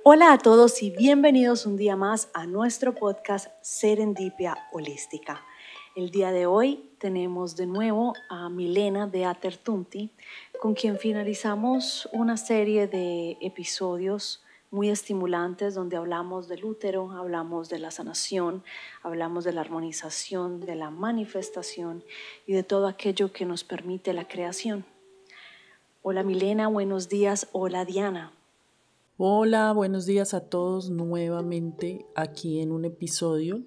Hola a todos y bienvenidos un día más a nuestro podcast Serendipia Holística. El día de hoy tenemos de nuevo a Milena de Atertunti, con quien finalizamos una serie de episodios muy estimulantes donde hablamos del útero, hablamos de la sanación, hablamos de la armonización, de la manifestación y de todo aquello que nos permite la creación. Hola Milena, buenos días. Hola Diana. Hola, buenos días a todos nuevamente aquí en un episodio.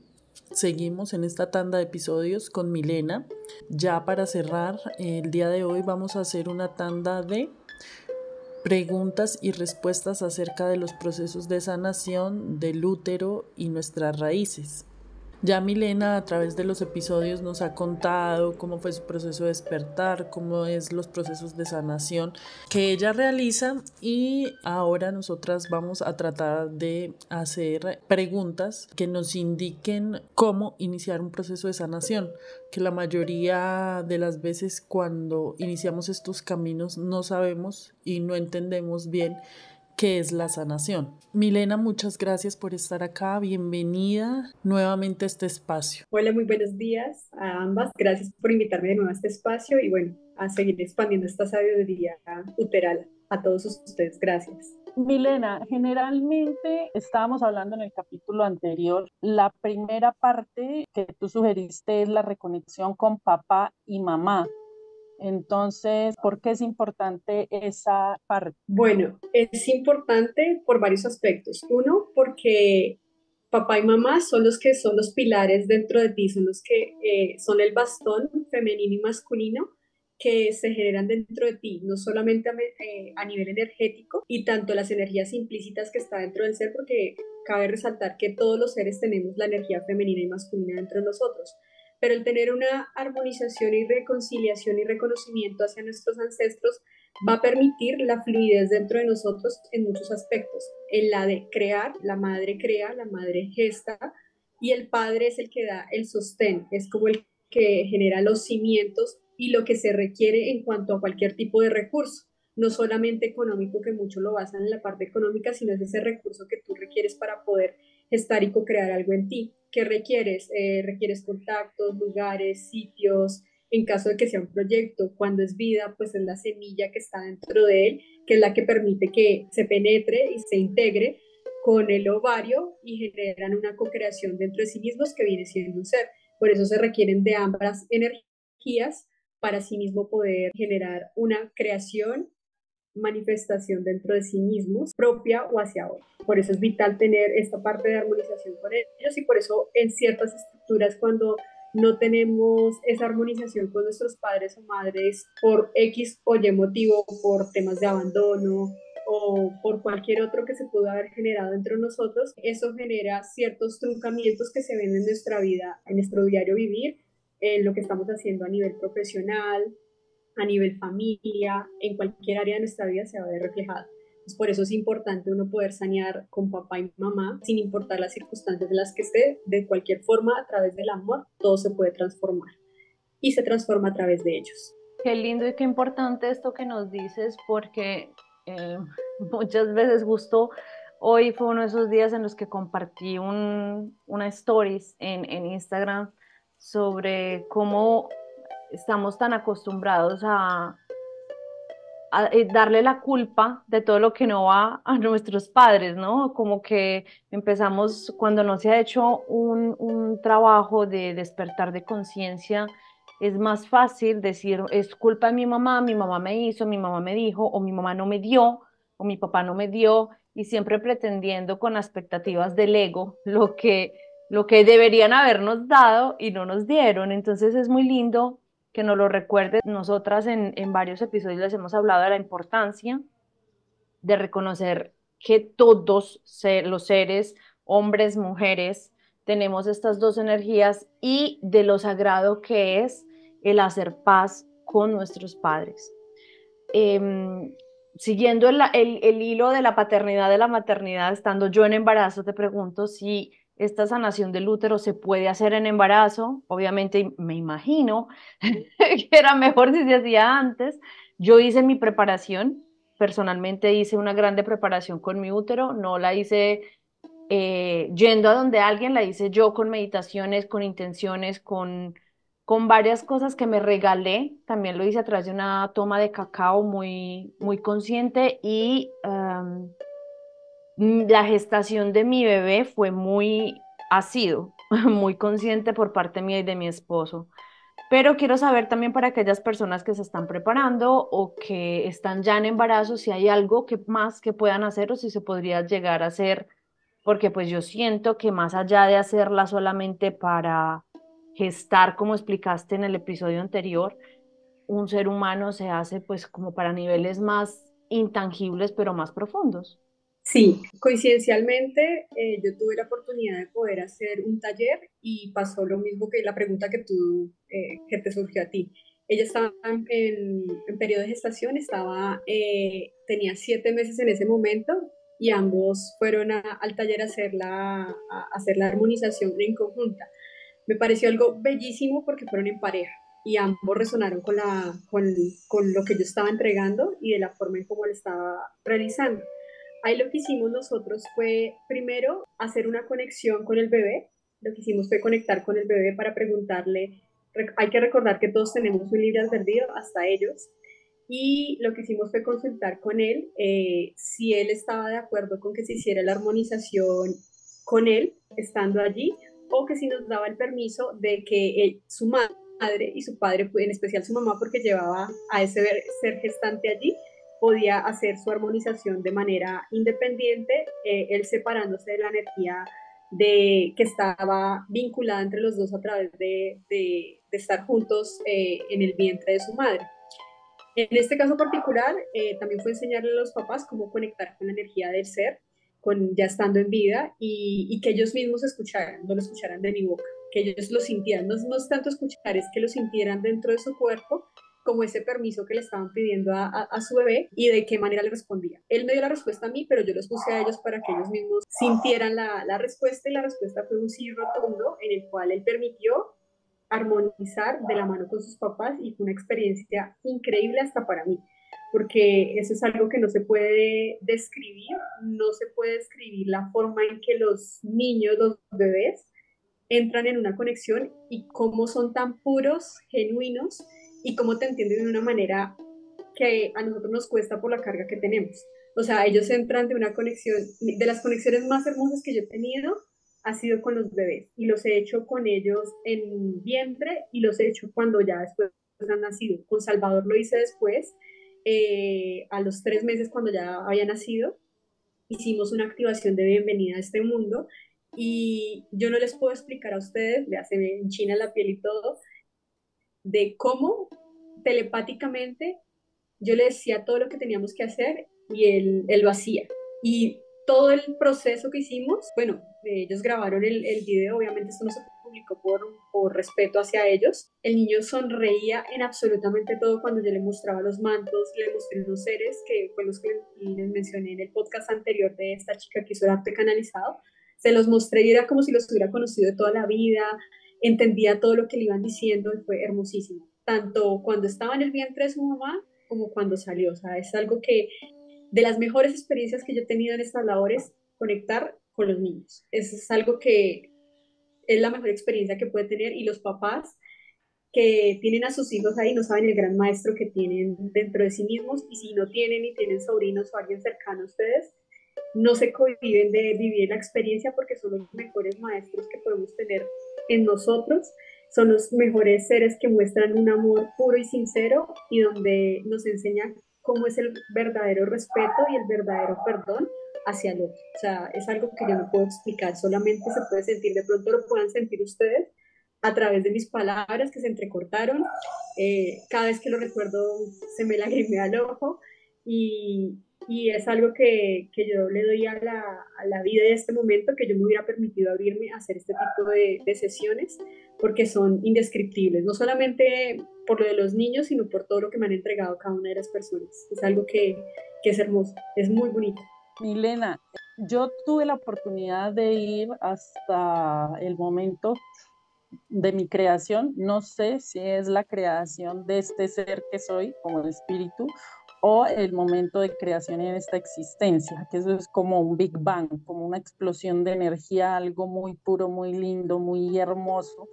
Seguimos en esta tanda de episodios con Milena. Ya para cerrar, el día de hoy vamos a hacer una tanda de preguntas y respuestas acerca de los procesos de sanación del útero y nuestras raíces. Ya Milena a través de los episodios nos ha contado cómo fue su proceso de despertar, cómo es los procesos de sanación que ella realiza, y ahora nosotras vamos a tratar de hacer preguntas que nos indiquen cómo iniciar un proceso de sanación, que la mayoría de las veces cuando iniciamos estos caminos no sabemos y no entendemos bien qué es la sanación. Milena, muchas gracias por estar acá. Bienvenida nuevamente a este espacio. Hola, muy buenos días a ambas. Gracias por invitarme de nuevo a este espacio y bueno, a seguir expandiendo esta sabiduría uteral a todos ustedes. Gracias. Milena, generalmente estábamos hablando en el capítulo anterior, la primera parte que tú sugeriste es la reconexión con papá y mamá. Entonces, ¿por qué es importante esa parte? Bueno, es importante por varios aspectos. Uno, porque papá y mamá son los pilares dentro de ti, son los que son el bastón femenino y masculino que se generan dentro de ti, no solamente a nivel energético y tanto las energías implícitas que está dentro del ser, porque cabe resaltar que todos los seres tenemos la energía femenina y masculina dentro de nosotros, pero el tener una armonización y reconciliación y reconocimiento hacia nuestros ancestros va a permitir la fluidez dentro de nosotros en muchos aspectos. En la de crear, la madre crea, la madre gesta y el padre es el que da el sostén, es como el que genera los cimientos y lo que se requiere en cuanto a cualquier tipo de recurso, no solamente económico, que muchos lo basan en la parte económica, sino es ese recurso que tú requieres para poder gestar y co-crear algo en ti. ¿Qué requieres? Requieres contactos, lugares, sitios, en caso de que sea un proyecto. Cuando es vida, pues es la semilla que está dentro de él, que es la que permite que se penetre y se integre con el ovario y generan una co-creación dentro de sí mismos que viene siendo un ser. Por eso se requieren de ambas energías para sí mismo poder generar una creación, manifestación dentro de sí mismos, propia o hacia otro. Por eso es vital tener esta parte de armonización con ellos y por eso en ciertas estructuras cuando no tenemos esa armonización con nuestros padres o madres por X o Y motivo, por temas de abandono o por cualquier otro que se pudo haber generado entre nosotros, eso genera ciertos truncamientos que se ven en nuestra vida, en nuestro diario vivir, en lo que estamos haciendo a nivel profesional, a nivel familia, en cualquier área de nuestra vida se va a ver reflejado. Pues por eso es importante uno poder sanear con papá y mamá, sin importar las circunstancias en las que esté, de cualquier forma, a través del amor, todo se puede transformar y se transforma a través de ellos. Qué lindo y qué importante esto que nos dices, porque muchas veces justo hoy fue uno de esos días en los que compartí una stories en Instagram sobre cómo estamos tan acostumbrados a darle la culpa de todo lo que no va a nuestros padres, ¿no? Como que empezamos, cuando no se ha hecho un trabajo de despertar de conciencia, es más fácil decir, es culpa de mi mamá me hizo, mi mamá me dijo, o mi mamá no me dio, o mi papá no me dio, y siempre pretendiendo con expectativas del ego lo que deberían habernos dado y no nos dieron. Entonces es muy lindo que nos lo recuerde. Nosotras en varios episodios les hemos hablado de la importancia de reconocer que todos los seres, hombres, mujeres, tenemos estas dos energías y de lo sagrado que es el hacer paz con nuestros padres. Siguiendo el hilo de la paternidad, de la maternidad, estando yo en embarazo, te pregunto si esta sanación del útero se puede hacer en embarazo. Obviamente me imagino que era mejor si se hacía antes. Yo hice mi preparación personalmente hice una grande preparación con mi útero, no la hice yendo a donde alguien, la hice yo con meditaciones, con intenciones, con varias cosas que me regalé. También lo hice a través de una toma de cacao muy, muy consciente y la gestación de mi bebé fue ha sido muy consciente por parte mía y de mi esposo. Pero quiero saber también para aquellas personas que se están preparando o que están ya en embarazo, si hay algo que más que puedan hacer o si se podría llegar a hacer, porque pues yo siento que más allá de hacerla solamente para gestar, como explicaste en el episodio anterior, un ser humano se hace pues como para niveles más intangibles, pero más profundos. Sí, coincidencialmente yo tuve la oportunidad de poder hacer un taller y pasó lo mismo que la pregunta que te surgió a ti. Ella estaba en periodo de gestación, tenía 7 meses en ese momento y ambos fueron al taller a hacer la armonización en conjunta. Me pareció algo bellísimo porque fueron en pareja y ambos resonaron con lo que yo estaba entregando y de la forma en cómo lo estaba realizando. Ahí lo que hicimos nosotros fue primero hacer una conexión con el bebé. Lo que hicimos fue conectar con el bebé para preguntarle, hay que recordar que todos tenemos un libre albedrío, hasta ellos, y lo que hicimos fue consultar con él si él estaba de acuerdo con que se hiciera la armonización con él, estando allí, o que si nos daba el permiso de que su madre y su padre, en especial su mamá, porque llevaba a ese ser gestante allí, podía hacer su armonización de manera independiente, él separándose de la energía que estaba vinculada entre los dos a través de estar juntos en el vientre de su madre. En este caso particular, también fue enseñarle a los papás cómo conectar con la energía del ser, ya estando en vida, y que ellos mismos escucharan, no lo escucharan de mi boca, que ellos lo sintieran. No es tanto escuchar, es que lo sintieran dentro de su cuerpo, como ese permiso que le estaban pidiendo a su bebé y de qué manera le respondía. Él me dio la respuesta a mí, pero yo los puse a ellos para que ellos mismos sintieran la respuesta, y la respuesta fue un sí rotundo en el cual él permitió armonizar de la mano con sus papás, y fue una experiencia increíble hasta para mí, porque eso es algo que no se puede describir, no se puede describir la forma en que los niños, los bebés, entran en una conexión y cómo son tan puros, genuinos, y cómo te entienden de una manera que a nosotros nos cuesta por la carga que tenemos. O sea, ellos entran de una conexión, de las conexiones más hermosas que yo he tenido, ha sido con los bebés, y los he hecho con ellos en vientre y los he hecho cuando ya después han nacido. Con Salvador lo hice después, a los 3 meses cuando ya había nacido, hicimos una activación de bienvenida a este mundo, y yo no les puedo explicar a ustedes, ya se me enchina la piel y todo, de cómo telepáticamente yo le decía todo lo que teníamos que hacer y él lo hacía. Y todo el proceso que hicimos, bueno, ellos grabaron el video, obviamente esto no se publicó por respeto hacia ellos. El niño sonreía en absolutamente todo cuando yo le mostraba los mantos, le mostré unos seres que fue los que les mencioné en el podcast anterior de esta chica que hizo el arte canalizado. Se los mostré y era como si los hubiera conocido de toda la vida, entendía todo lo que le iban diciendo y fue hermosísimo. Tanto cuando estaba en el vientre de su mamá como cuando salió. O sea, es algo que de las mejores experiencias que yo he tenido en estas labores, conectar con los niños. Eso es algo que es la mejor experiencia que puede tener, y los papás que tienen a sus hijos ahí no saben el gran maestro que tienen dentro de sí mismos, y si no tienen y tienen sobrinos o alguien cercano a ustedes, no se cohiben de vivir la experiencia, porque son los mejores maestros que podemos tener en nosotros, son los mejores seres que muestran un amor puro y sincero, y donde nos enseñan cómo es el verdadero respeto y el verdadero perdón hacia el otro. O sea, es algo que yo no puedo explicar, solamente se puede sentir, de pronto lo puedan sentir ustedes a través de mis palabras que se entrecortaron. Cada vez que lo recuerdo se me lagrimea el ojo, y es algo que yo le doy a la vida de este momento, que yo me hubiera permitido abrirme a hacer este tipo de sesiones, porque son indescriptibles, no solamente por lo de los niños, sino por todo lo que me han entregado cada una de las personas. Es algo que es hermoso, es muy bonito. Milena, yo tuve la oportunidad de ir hasta el momento de mi creación. No sé si es la creación de este ser que soy como el espíritu o el momento de creación en esta existencia, que eso es como un Big Bang, como una explosión de energía, algo muy puro, muy lindo, muy hermoso,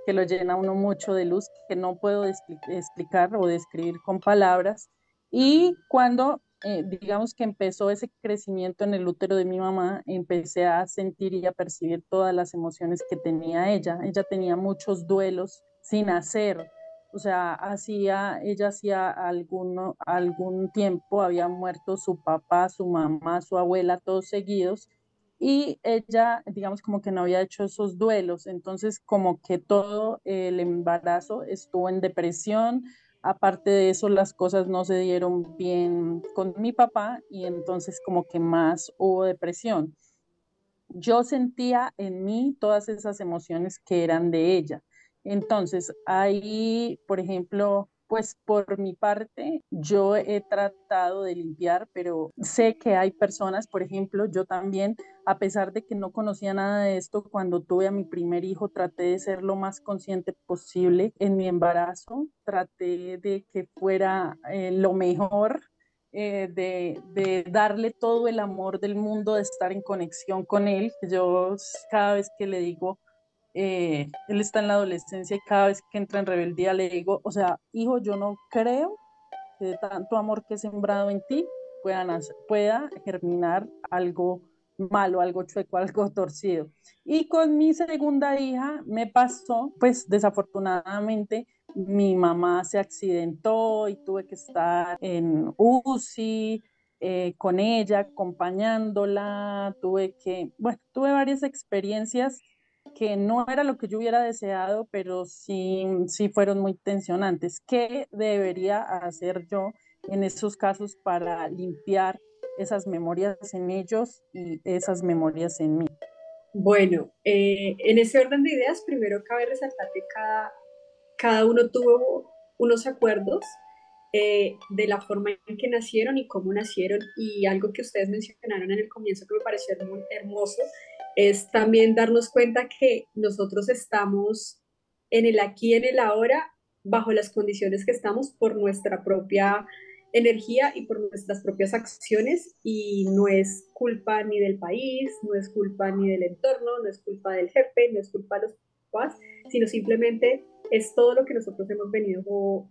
que lo llena a uno mucho de luz, que no puedo explicar o describir con palabras. Y cuando, digamos que empezó ese crecimiento en el útero de mi mamá, empecé a sentir y a percibir todas las emociones que tenía ella. Ella tenía muchos duelos sin hacer. O sea, ella hacía algún tiempo, había muerto su papá, su mamá, su abuela, todos seguidos, y ella, digamos, como que no había hecho esos duelos, entonces como que todo el embarazo estuvo en depresión. Aparte de eso, las cosas no se dieron bien con mi papá y entonces como que más hubo depresión. Yo sentía en mí todas esas emociones que eran de ella. Entonces, ahí, por ejemplo, pues por mi parte, yo he tratado de limpiar, pero sé que hay personas, por ejemplo, yo también, a pesar de que no conocía nada de esto, cuando tuve a mi primer hijo, traté de ser lo más consciente posible en mi embarazo, traté de que fuera lo mejor, de darle todo el amor del mundo, de estar en conexión con él. Yo cada vez que le digo, él está en la adolescencia y cada vez que entra en rebeldía le digo, o sea, hijo, yo no creo que de tanto amor que he sembrado en ti pueda germinar algo malo, algo chueco, algo torcido. Y con mi segunda hija me pasó, pues desafortunadamente, mi mamá se accidentó y tuve que estar en UCI con ella, acompañándola, tuve varias experiencias que no era lo que yo hubiera deseado, pero sí fueron muy tensionantes. ¿Qué debería hacer yo en esos casos para limpiar esas memorias en ellos y esas memorias en mí? Bueno, en ese orden de ideas, primero cabe resaltar que cada uno tuvo unos acuerdos de la forma en que nacieron y cómo nacieron. Y algo que ustedes mencionaron en el comienzo que me pareció muy hermoso es también darnos cuenta que nosotros estamos en el aquí y en el ahora bajo las condiciones que estamos por nuestra propia energía y por nuestras propias acciones, y no es culpa ni del país, no es culpa ni del entorno, no es culpa del jefe, no es culpa de los papás, sino simplemente es todo lo que nosotros hemos venido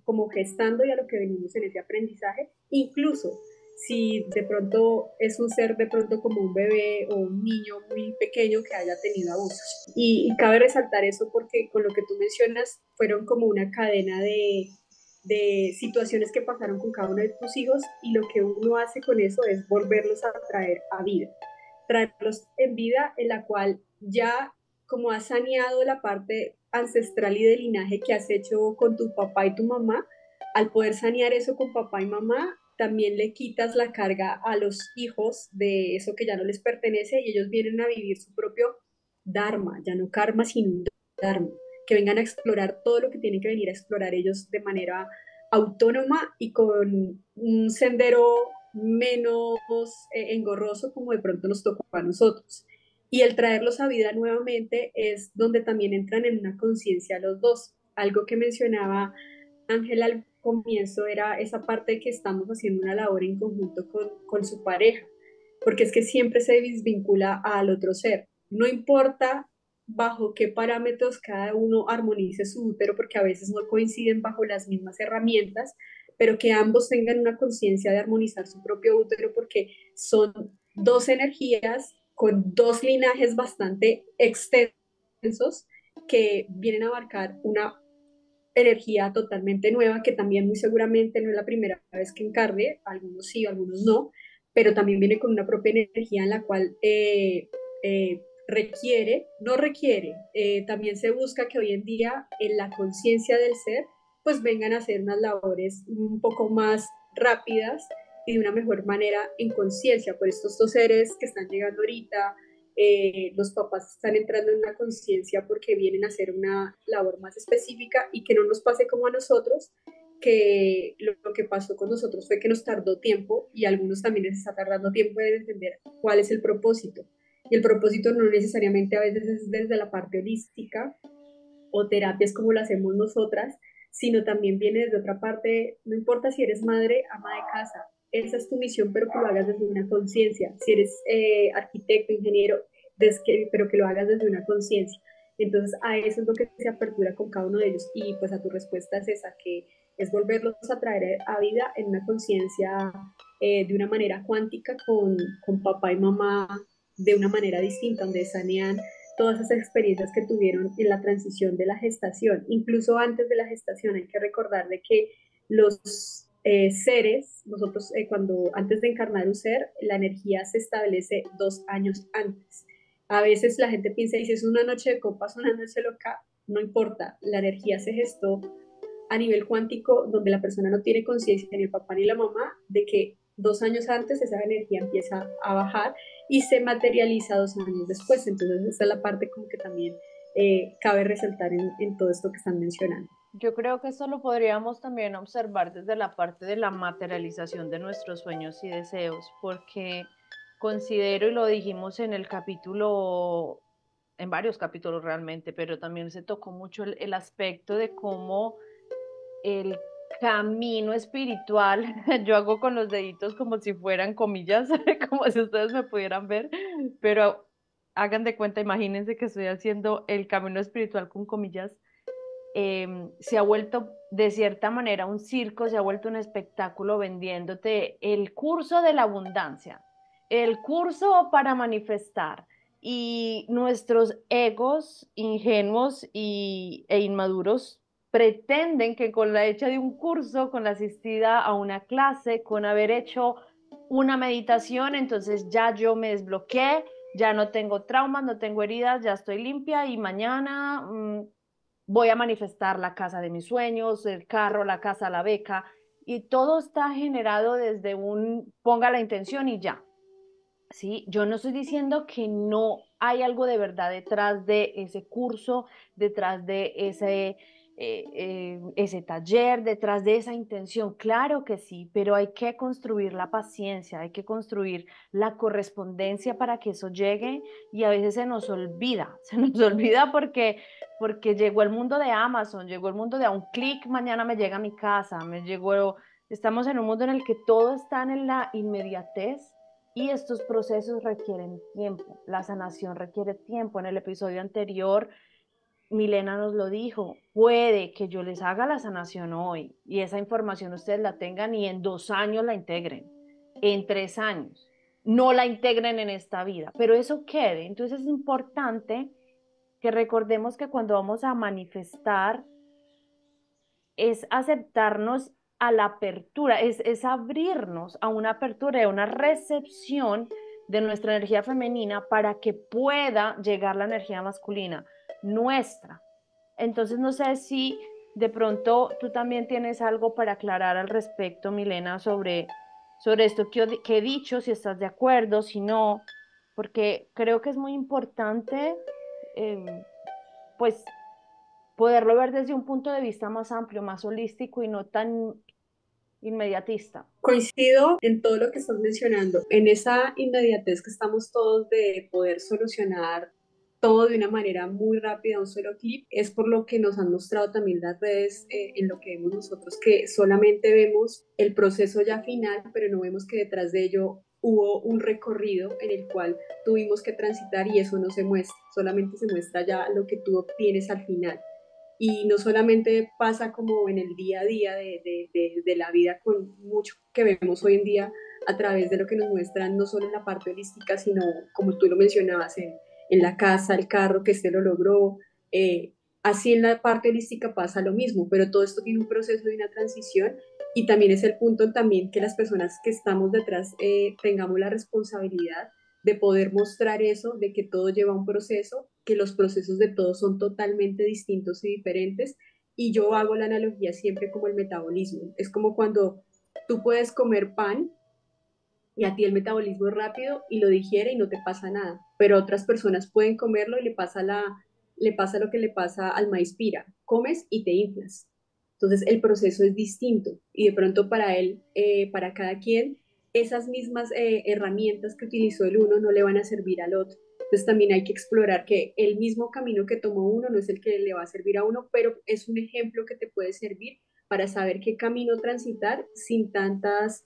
como gestando y a lo que venimos en ese aprendizaje. Incluso si de pronto es un ser de pronto como un bebé o un niño muy pequeño que haya tenido abusos. Y cabe resaltar eso porque con lo que tú mencionas fueron como una cadena de situaciones que pasaron con cada uno de tus hijos, y lo que uno hace con eso es volverlos a traer a vida, traerlos en vida en la cual ya como has saneado la parte ancestral y de linaje que has hecho con tu papá y tu mamá, al poder sanear eso con papá y mamá, también le quitas la carga a los hijos de eso que ya no les pertenece, y ellos vienen a vivir su propio dharma, ya no karma, sino dharma, que vengan a explorar todo lo que tienen que venir a explorar ellos de manera autónoma y con un sendero menos engorroso como de pronto nos tocó a nosotros. Y el traerlos a vida nuevamente es donde también entran en una conciencia los dos. Algo que mencionaba Ángela al comienzo era esa parte de que estamos haciendo una labor en conjunto con su pareja, porque es que siempre se desvincula al otro ser. No importa bajo qué parámetros cada uno armonice su útero, porque a veces no coinciden bajo las mismas herramientas, pero que ambos tengan una conciencia de armonizar su propio útero, porque son dos energías con dos linajes bastante extensos que vienen a abarcar una energía totalmente nueva, que también muy seguramente no es la primera vez que encarne, algunos sí, algunos no, pero también viene con una propia energía en la cual no requiere, también se busca que hoy en día en la conciencia del ser, pues vengan a hacer unas labores un poco más rápidas y de una mejor manera en conciencia por estos dos seres que están llegando ahorita. Los papás están entrando en una conciencia porque vienen a hacer una labor más específica, y que no nos pase como a nosotros, que lo que pasó con nosotros fue que nos tardó tiempo, y a algunos también les está tardando tiempo de entender cuál es el propósito. Y el propósito no necesariamente a veces es desde la parte holística o terapias como lo hacemos nosotras, sino también viene desde otra parte. No importa si eres madre, ama de casa, esa es tu misión, pero que lo hagas desde una conciencia. Si eres arquitecto, ingeniero, pero que lo hagas desde una conciencia. Entonces a eso es lo que se apertura con cada uno de ellos, y pues a tu respuesta es esa, que es volverlos a traer a vida en una conciencia de una manera cuántica con papá y mamá de una manera distinta, donde sanean todas esas experiencias que tuvieron en la transición de la gestación. Incluso antes de la gestación hay que recordar de que los seres, nosotros cuando antes de encarnar un ser, la energía se establece 2 años antes. A veces la gente piensa, y si es una noche de copas, una noche loca, no importa, la energía se gestó a nivel cuántico, donde la persona no tiene conciencia, ni el papá ni la mamá, de que 2 años antes esa energía empieza a bajar y se materializa 2 años después. Entonces esta es la parte como que también cabe resaltar en todo esto que están mencionando. Yo creo que esto lo podríamos también observar desde la parte de la materialización de nuestros sueños y deseos, porque considero, y lo dijimos en el capítulo, en varios capítulos realmente, pero también se tocó mucho el aspecto de cómo el camino espiritual, yo hago con los deditos como si fueran comillas, como si ustedes me pudieran ver, pero hagan de cuenta, imagínense que estoy haciendo el camino espiritual con comillas. Se ha vuelto de cierta manera un circo, se ha vuelto un espectáculo vendiéndote el curso de la abundancia, el curso para manifestar. Y nuestros egos ingenuos e inmaduros pretenden que con la hecha de un curso, con la asistida a una clase, con haber hecho una meditación, entonces ya yo me desbloqueé, ya no tengo traumas, no tengo heridas, ya estoy limpia y mañana voy a manifestar la casa de mis sueños, el carro, la casa, la beca, y todo está generado desde un ponga la intención y ya. ¿Sí? Yo no estoy diciendo que no hay algo de verdad detrás de ese curso, detrás de ese taller, detrás de esa intención. Claro que sí, pero hay que construir la paciencia, hay que construir la correspondencia para que eso llegue, y a veces se nos olvida, se nos olvida porque llegó el mundo de Amazon, llegó el mundo de a un clic, mañana me llega a mi casa, estamos en un mundo en el que todo está en la inmediatez. Y estos procesos requieren tiempo, la sanación requiere tiempo. En el episodio anterior, Milena nos lo dijo, puede que yo les haga la sanación hoy y esa información ustedes la tengan y en 2 años la integren, en 3 años, no la integren en esta vida, pero eso quede. Entonces es importante que recordemos que cuando vamos a manifestar es aceptarnos a la apertura, es abrirnos a una apertura, a una recepción de nuestra energía femenina para que pueda llegar la energía masculina nuestra. Entonces no sé si de pronto tú también tienes algo para aclarar al respecto, Milena, sobre esto que he dicho, si estás de acuerdo, si no, porque creo que es muy importante, pues poderlo ver desde un punto de vista más amplio, más holístico y no tan inmediatista. Coincido en todo lo que estás mencionando, en esa inmediatez que estamos todos de poder solucionar todo de una manera muy rápida, un solo clip, es por lo que nos han mostrado también las redes, en lo que vemos nosotros, que solamente vemos el proceso ya final, pero no vemos que detrás de ello hubo un recorrido en el cual tuvimos que transitar, y eso no se muestra, solamente se muestra ya lo que tú obtienes al final. Y no solamente pasa como en el día a día de la vida, con mucho que vemos hoy en día a través de lo que nos muestran, no solo en la parte holística, sino como tú lo mencionabas, en la casa, el carro, que este lo logró. Así en la parte holística pasa lo mismo, pero todo esto tiene un proceso de una transición, y también es el punto también que las personas que estamos detrás tengamos la responsabilidad de poder mostrar eso, de que todo lleva un proceso, que los procesos de todos son totalmente distintos y diferentes. Y yo hago la analogía siempre como el metabolismo. Es como cuando tú puedes comer pan y a ti el metabolismo es rápido y lo digiere y no te pasa nada, pero otras personas pueden comerlo y le pasa lo que le pasa al maíz pira, comes y te inflas. Entonces el proceso es distinto, y de pronto para él, para cada quien, esas mismas herramientas que utilizó el uno no le van a servir al otro. Entonces también hay que explorar que el mismo camino que tomó uno no es el que le va a servir a uno, pero es un ejemplo que te puede servir para saber qué camino transitar sin tantas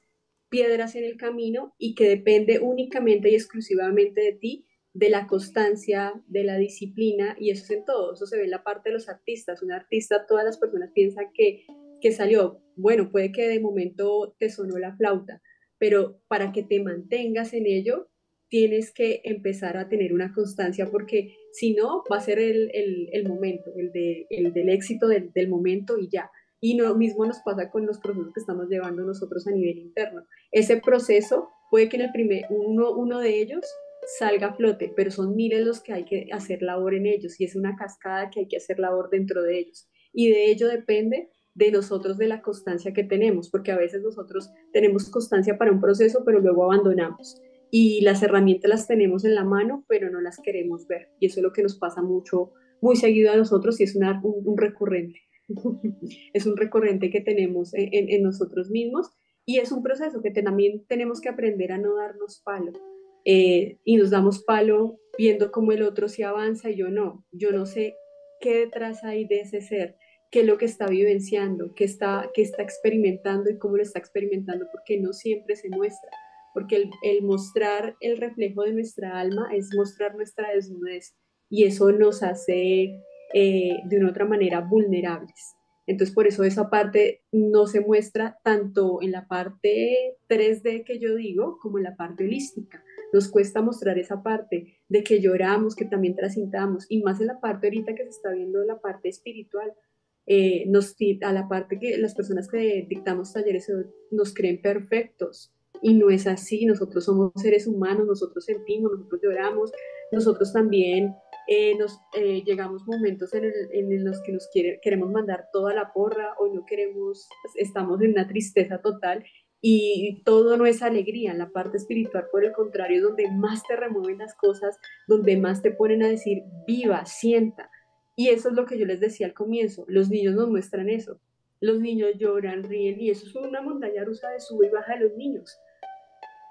piedras en el camino y que depende únicamente y exclusivamente de ti, de la constancia, de la disciplina, y eso es en todo, eso se ve en la parte de los artistas. Un artista, todas las personas piensan que salió, bueno, puede que de momento te sonó la flauta, pero para que te mantengas en ello, tienes que empezar a tener una constancia, porque si no, va a ser el momento, el del éxito del momento y ya. Y lo mismo nos pasa con los procesos que estamos llevando nosotros a nivel interno. Ese proceso puede que en el uno de ellos salga a flote, pero son miles los que hay que hacer labor en ellos y es una cascada que hay que hacer labor dentro de ellos. Y de ello depende de nosotros, de la constancia que tenemos, porque a veces nosotros tenemos constancia para un proceso, pero luego abandonamos. Y las herramientas las tenemos en la mano, pero no las queremos ver. Y eso es lo que nos pasa mucho, muy seguido a nosotros y es un recurrente. Es un recurrente que tenemos en nosotros mismos y es un proceso que también tenemos que aprender a no darnos palo. Y nos damos palo viendo cómo el otro se avanza y yo no sé qué detrás hay de ese ser, qué es lo que está vivenciando, qué está experimentando y cómo lo está experimentando, porque no siempre se muestra, porque el mostrar el reflejo de nuestra alma es mostrar nuestra desnudez y eso nos hace de una otra manera vulnerables. Entonces, por eso esa parte no se muestra tanto en la parte 3D que yo digo, como en la parte holística. Nos cuesta mostrar esa parte de que lloramos, que también transitamos, y más en la parte ahorita que se está viendo la parte espiritual. A la parte que las personas que dictamos talleres nos creen perfectos, y no es así. Nosotros somos seres humanos, nosotros sentimos, nosotros lloramos, nosotros también llegamos momentos en los que queremos mandar toda la porra o no queremos, estamos en una tristeza total y todo no es alegría. En la parte espiritual, por el contrario, es donde más te remueven las cosas, donde más te ponen a decir, viva, sienta. Y eso es lo que yo les decía al comienzo, los niños nos muestran eso. Los niños lloran, ríen y eso es una montaña rusa de sube y baja de los niños.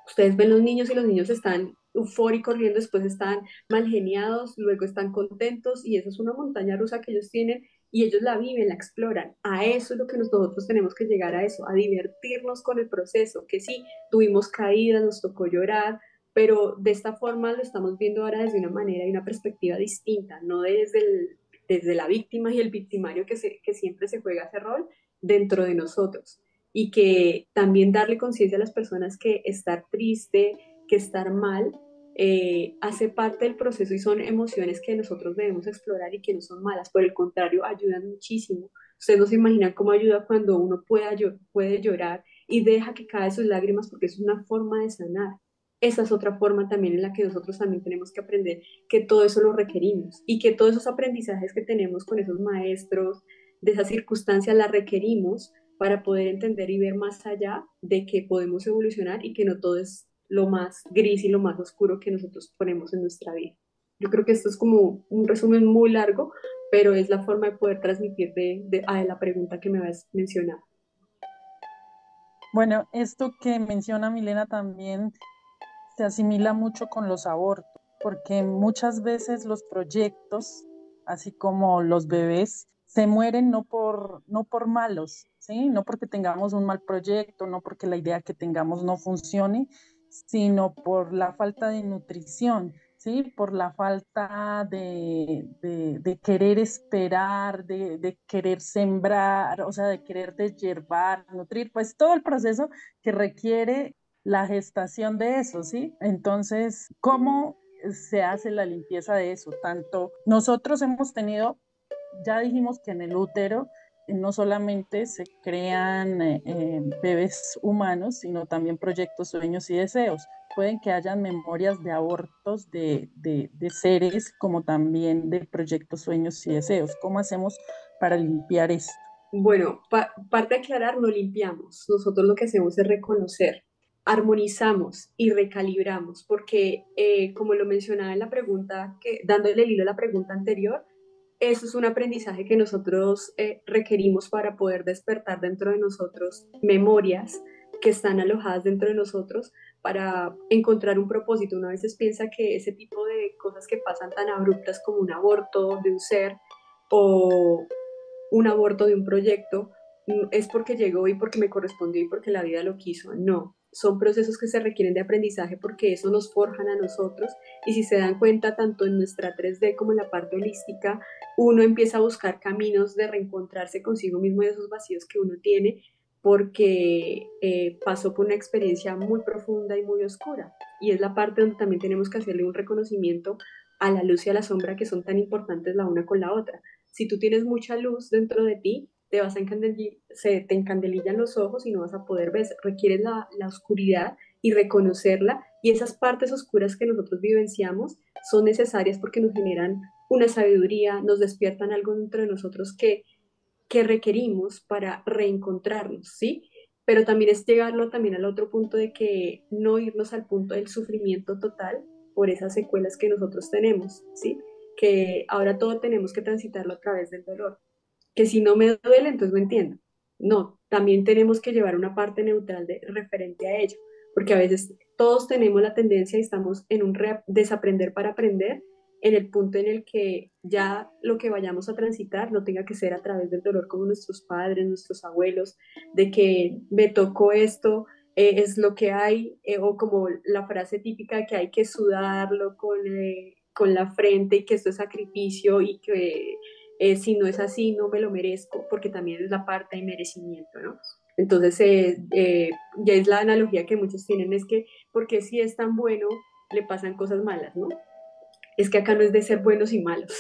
Ustedes ven los niños y los niños están eufóricos, riendo, después están mal geniados, luego están contentos y eso es una montaña rusa que ellos tienen y ellos la viven, la exploran. A eso es lo que nosotros tenemos que llegar a eso, a divertirnos con el proceso, que sí, tuvimos caídas, nos tocó llorar, pero de esta forma lo estamos viendo ahora desde una manera y una perspectiva distinta, no desde la víctima y el victimario que siempre se juega ese rol dentro de nosotros y que también darle conciencia a las personas que estar triste, que estar mal, hace parte del proceso y son emociones que nosotros debemos explorar y que no son malas, por el contrario, ayudan muchísimo. Ustedes no se imaginan cómo ayuda cuando uno puede llorar y deja que cae sus lágrimas porque es una forma de sanar. Esa es otra forma también en la que nosotros también tenemos que aprender que todo eso lo requerimos y que todos esos aprendizajes que tenemos con esos maestros, de esas circunstancias, las requerimos para poder entender y ver más allá de que podemos evolucionar y que no todo es lo más gris y lo más oscuro que nosotros ponemos en nuestra vida. Yo creo que esto es como un resumen muy largo, pero es la forma de poder transmitir a la pregunta que me habías mencionado. Bueno, esto que menciona Milena también se asimila mucho con los abortos, porque muchas veces los proyectos, así como los bebés, se mueren no por malos, ¿sí? No porque tengamos un mal proyecto, no porque la idea que tengamos no funcione, sino por la falta de nutrición, ¿sí? Por la falta de querer esperar, de querer sembrar, o sea, de querer deshiervar, nutrir, pues todo el proceso que requiere la gestación de eso, ¿sí? Entonces, ¿cómo se hace la limpieza de eso? Tanto nosotros hemos tenido, ya dijimos que en el útero no solamente se crean bebés humanos, sino también proyectos, sueños y deseos. Pueden que hayan memorias de abortos de seres, como también de proyectos, sueños y deseos. ¿Cómo hacemos para limpiar esto? Bueno, parte de aclarar, no limpiamos. Nosotros lo que hacemos es reconocer, armonizamos y recalibramos, porque como lo mencionaba en la pregunta, dándole el hilo a la pregunta anterior, eso es un aprendizaje que nosotros requerimos para poder despertar dentro de nosotros memorias que están alojadas dentro de nosotros para encontrar un propósito. Uno a veces piensa que ese tipo de cosas que pasan tan abruptas como un aborto de un ser o un aborto de un proyecto es porque llegó y porque me correspondió y porque la vida lo quiso. No, son procesos que se requieren de aprendizaje porque eso nos forjan a nosotros y si se dan cuenta tanto en nuestra 3D como en la parte holística, uno empieza a buscar caminos de reencontrarse consigo mismo y esos vacíos que uno tiene porque pasó por una experiencia muy profunda y muy oscura. Y es la parte donde también tenemos que hacerle un reconocimiento a la luz y a la sombra que son tan importantes la una con la otra. Si tú tienes mucha luz dentro de ti, te vas a se te encandelillan los ojos y no vas a poder ver. Requieres la oscuridad y reconocerla. Y esas partes oscuras que nosotros vivenciamos son necesarias porque nos generan una sabiduría, nos despiertan algo dentro de nosotros que requerimos para reencontrarnos, ¿sí? Pero también es llegarlo también al otro punto de que no irnos al punto del sufrimiento total por esas secuelas que nosotros tenemos, ¿sí? Que ahora todo tenemos que transitarlo a través del dolor. Que si no me duele, entonces no entiendo. No, también tenemos que llevar una parte neutral de, referente a ello, porque a veces todos tenemos la tendencia y estamos en un desaprender para aprender, en el punto en el que ya lo que vayamos a transitar no tenga que ser a través del dolor como nuestros padres, nuestros abuelos, de que me tocó esto, es lo que hay, o como la frase típica que hay que sudarlo con la frente y que esto es sacrificio y que si no es así no me lo merezco, porque también es la parte de merecimiento, ¿no? Entonces, ya es la analogía que muchos tienen, es que porque si es tan bueno, le pasan cosas malas, ¿no? Es que acá no es de ser buenos y malos,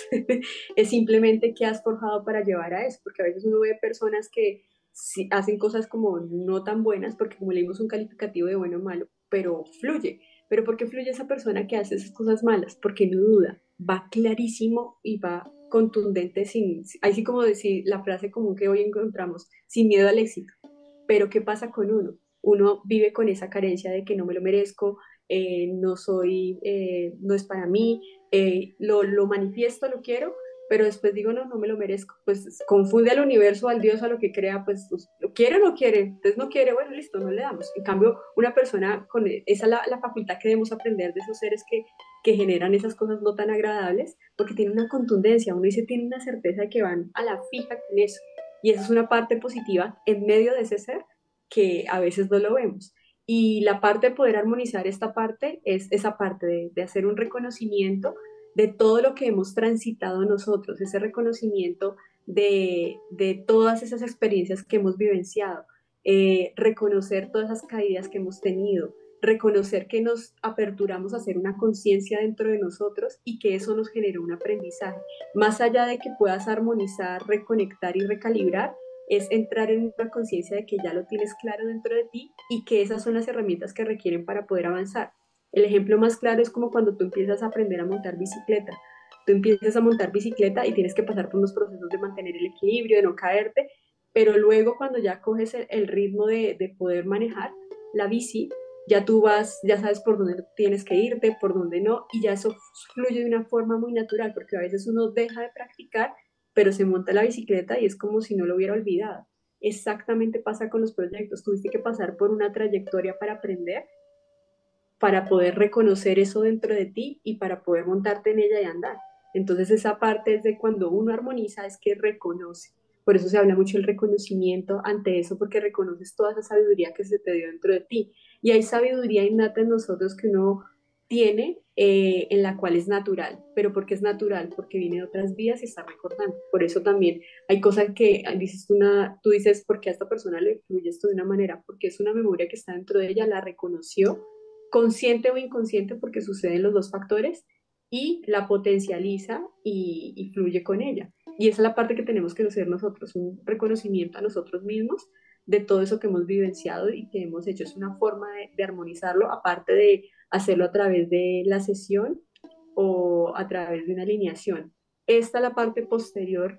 es simplemente que has forjado para llevar a eso, porque a veces uno ve personas que sí hacen cosas como no tan buenas, porque como leímos un calificativo de bueno o malo, pero fluye. Pero ¿por qué fluye esa persona que hace esas cosas malas? Porque no duda, va clarísimo y va contundente, así como decir la frase común que hoy encontramos, sin miedo al éxito. Pero ¿qué pasa con uno? Uno vive con esa carencia de que no me lo merezco, no soy, no es para mí, lo manifiesto, lo quiero, pero después digo, no, no me lo merezco. Pues confunde al universo, al Dios, a lo que crea, pues lo quiere o no quiere, entonces no quiere, bueno, listo, no le damos. En cambio, una persona con esa la facultad que debemos aprender de esos seres que generan esas cosas no tan agradables, porque tiene una contundencia, uno dice, tiene una certeza de que van a la fija con eso. Y eso es una parte positiva en medio de ese ser que a veces no lo vemos. Y la parte de poder armonizar esta parte es esa parte de hacer un reconocimiento de todo lo que hemos transitado nosotros, ese reconocimiento de todas esas experiencias que hemos vivenciado, reconocer todas esas caídas que hemos tenido, reconocer que nos aperturamos a hacer una conciencia dentro de nosotros y que eso nos generó un aprendizaje. Más allá de que puedas armonizar, reconectar y recalibrar, es entrar en una conciencia de que ya lo tienes claro dentro de ti y que esas son las herramientas que requieren para poder avanzar. El ejemplo más claro es como cuando tú empiezas a aprender a montar bicicleta. Tú empiezas a montar bicicleta y tienes que pasar por unos procesos de mantener el equilibrio, de no caerte, pero luego cuando ya coges el ritmo de poder manejar la bici, ya tú vas, ya sabes por dónde tienes que irte, por dónde no, y ya eso fluye de una forma muy natural, porque a veces uno deja de practicar, pero se monta la bicicleta y es como si no lo hubiera olvidado. Exactamente pasa con los proyectos, tuviste que pasar por una trayectoria para aprender, para poder reconocer eso dentro de ti y para poder montarte en ella y andar. Entonces esa parte es de cuando uno armoniza, es que reconoce. Por eso se habla mucho del reconocimiento ante eso, porque reconoces toda esa sabiduría que se te dio dentro de ti. Y hay sabiduría innata en nosotros que uno tiene, en la cual es natural. ¿Pero por qué es natural? Porque viene de otras vidas y está recordando. Por eso también hay cosas que dices tú dices, ¿por qué a esta persona le fluye esto de una manera? Porque es una memoria que está dentro de ella, la reconoció consciente o inconsciente porque suceden los dos factores y la potencializa y fluye con ella. Y esa es la parte que tenemos que hacer nosotros, un reconocimiento a nosotros mismos de todo eso que hemos vivenciado y que hemos hecho. Es una forma de armonizarlo, aparte de hacerlo a través de la sesión o a través de una alineación. Esta es la parte posterior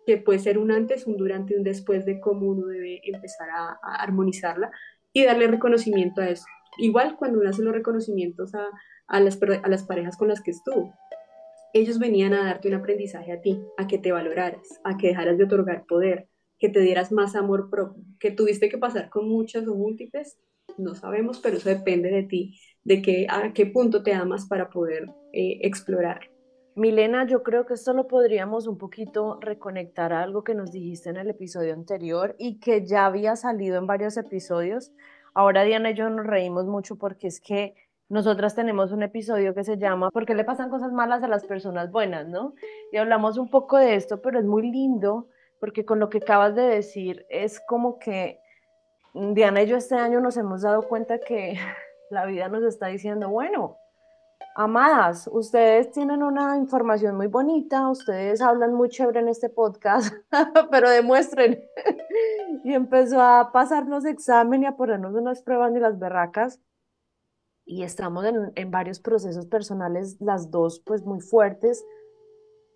que puede ser un antes, un durante y un después de cómo uno debe empezar a armonizarla y darle reconocimiento a eso. Igual cuando uno hace los reconocimientos a las parejas con las que estuvo, ellos venían a darte un aprendizaje a ti, a que te valoraras, a que dejaras de otorgar poder, que te dieras más amor propio, que tuviste que pasar con muchas o múltiples, no sabemos, pero eso depende de ti, a qué punto te amas para poder explorar. Milena, yo creo que esto lo podríamos un poquito reconectar a algo que nos dijiste en el episodio anterior y que ya había salido en varios episodios. Ahora Diana y yo nos reímos mucho porque es que nosotras tenemos un episodio que se llama ¿Por qué le pasan cosas malas a las personas buenas?, ¿no? Y hablamos un poco de esto, pero es muy lindo porque con lo que acabas de decir es como que Diana y yo este año nos hemos dado cuenta que la vida nos está diciendo, bueno, amadas, ustedes tienen una información muy bonita, ustedes hablan muy chévere en este podcast, pero demuestren. Y empezó a pasarnos examen y a ponernos unas pruebas de las berracas. Y estamos en varios procesos personales, las dos pues muy fuertes,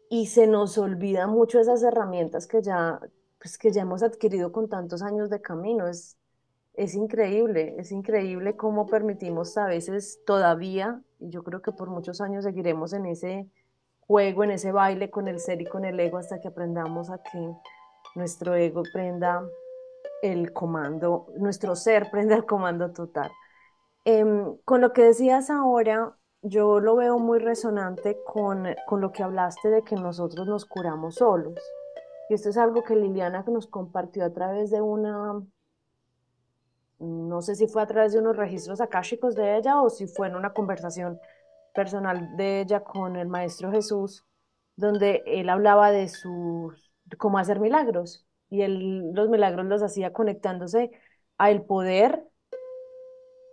y se nos olvida mucho esas herramientas pues, que ya hemos adquirido con tantos años de camino. Es increíble cómo permitimos a veces todavía, y yo creo que por muchos años seguiremos en ese juego, en ese baile con el ser y con el ego hasta que aprendamos a que nuestro ego prenda el comando, nuestro ser prenda el comando total. Con lo que decías ahora, yo lo veo muy resonante con lo que hablaste de que nosotros nos curamos solos. Y esto es algo que Liliana nos compartió a través de no sé si fue a través de unos registros akáshicos de ella o si fue en una conversación personal de ella con el Maestro Jesús, donde él hablaba de cómo hacer milagros. Y él los milagros los hacía conectándose al poder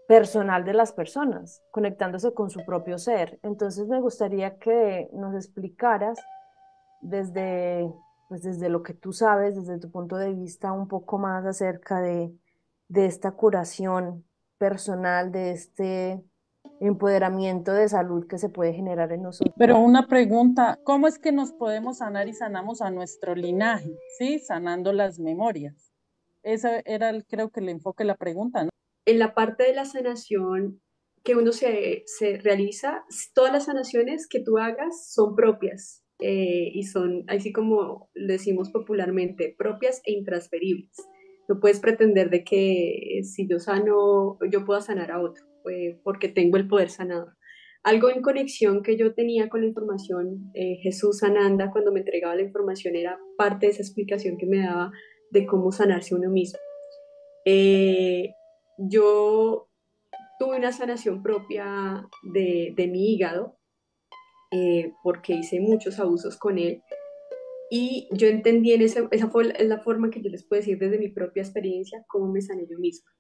personal de las personas, conectándose con su propio ser. Entonces me gustaría que nos explicaras desde, pues desde lo que tú sabes, desde tu punto de vista, un poco más acerca de esta curación personal, de este empoderamiento de salud que se puede generar en nosotros. Pero una pregunta, ¿cómo es que nos podemos sanar y sanamos a nuestro linaje? ¿Sí? Sanando las memorias. Ese era, creo que el enfoque de la pregunta, ¿no? En la parte de la sanación que uno se realiza, todas las sanaciones que tú hagas son propias y son, así como decimos popularmente, propias e intransferibles. No puedes pretender de que si yo sano, yo pueda sanar a otro, porque tengo el poder sanador. Algo en conexión que yo tenía con la información, Jesús Sananda, cuando me entregaba la información, era parte de esa explicación que me daba de cómo sanarse uno mismo. Yo tuve una sanación propia de mi hígado porque hice muchos abusos con él y yo entendí esa fue la forma que yo les puedo decir desde mi propia experiencia cómo me sané yo misma.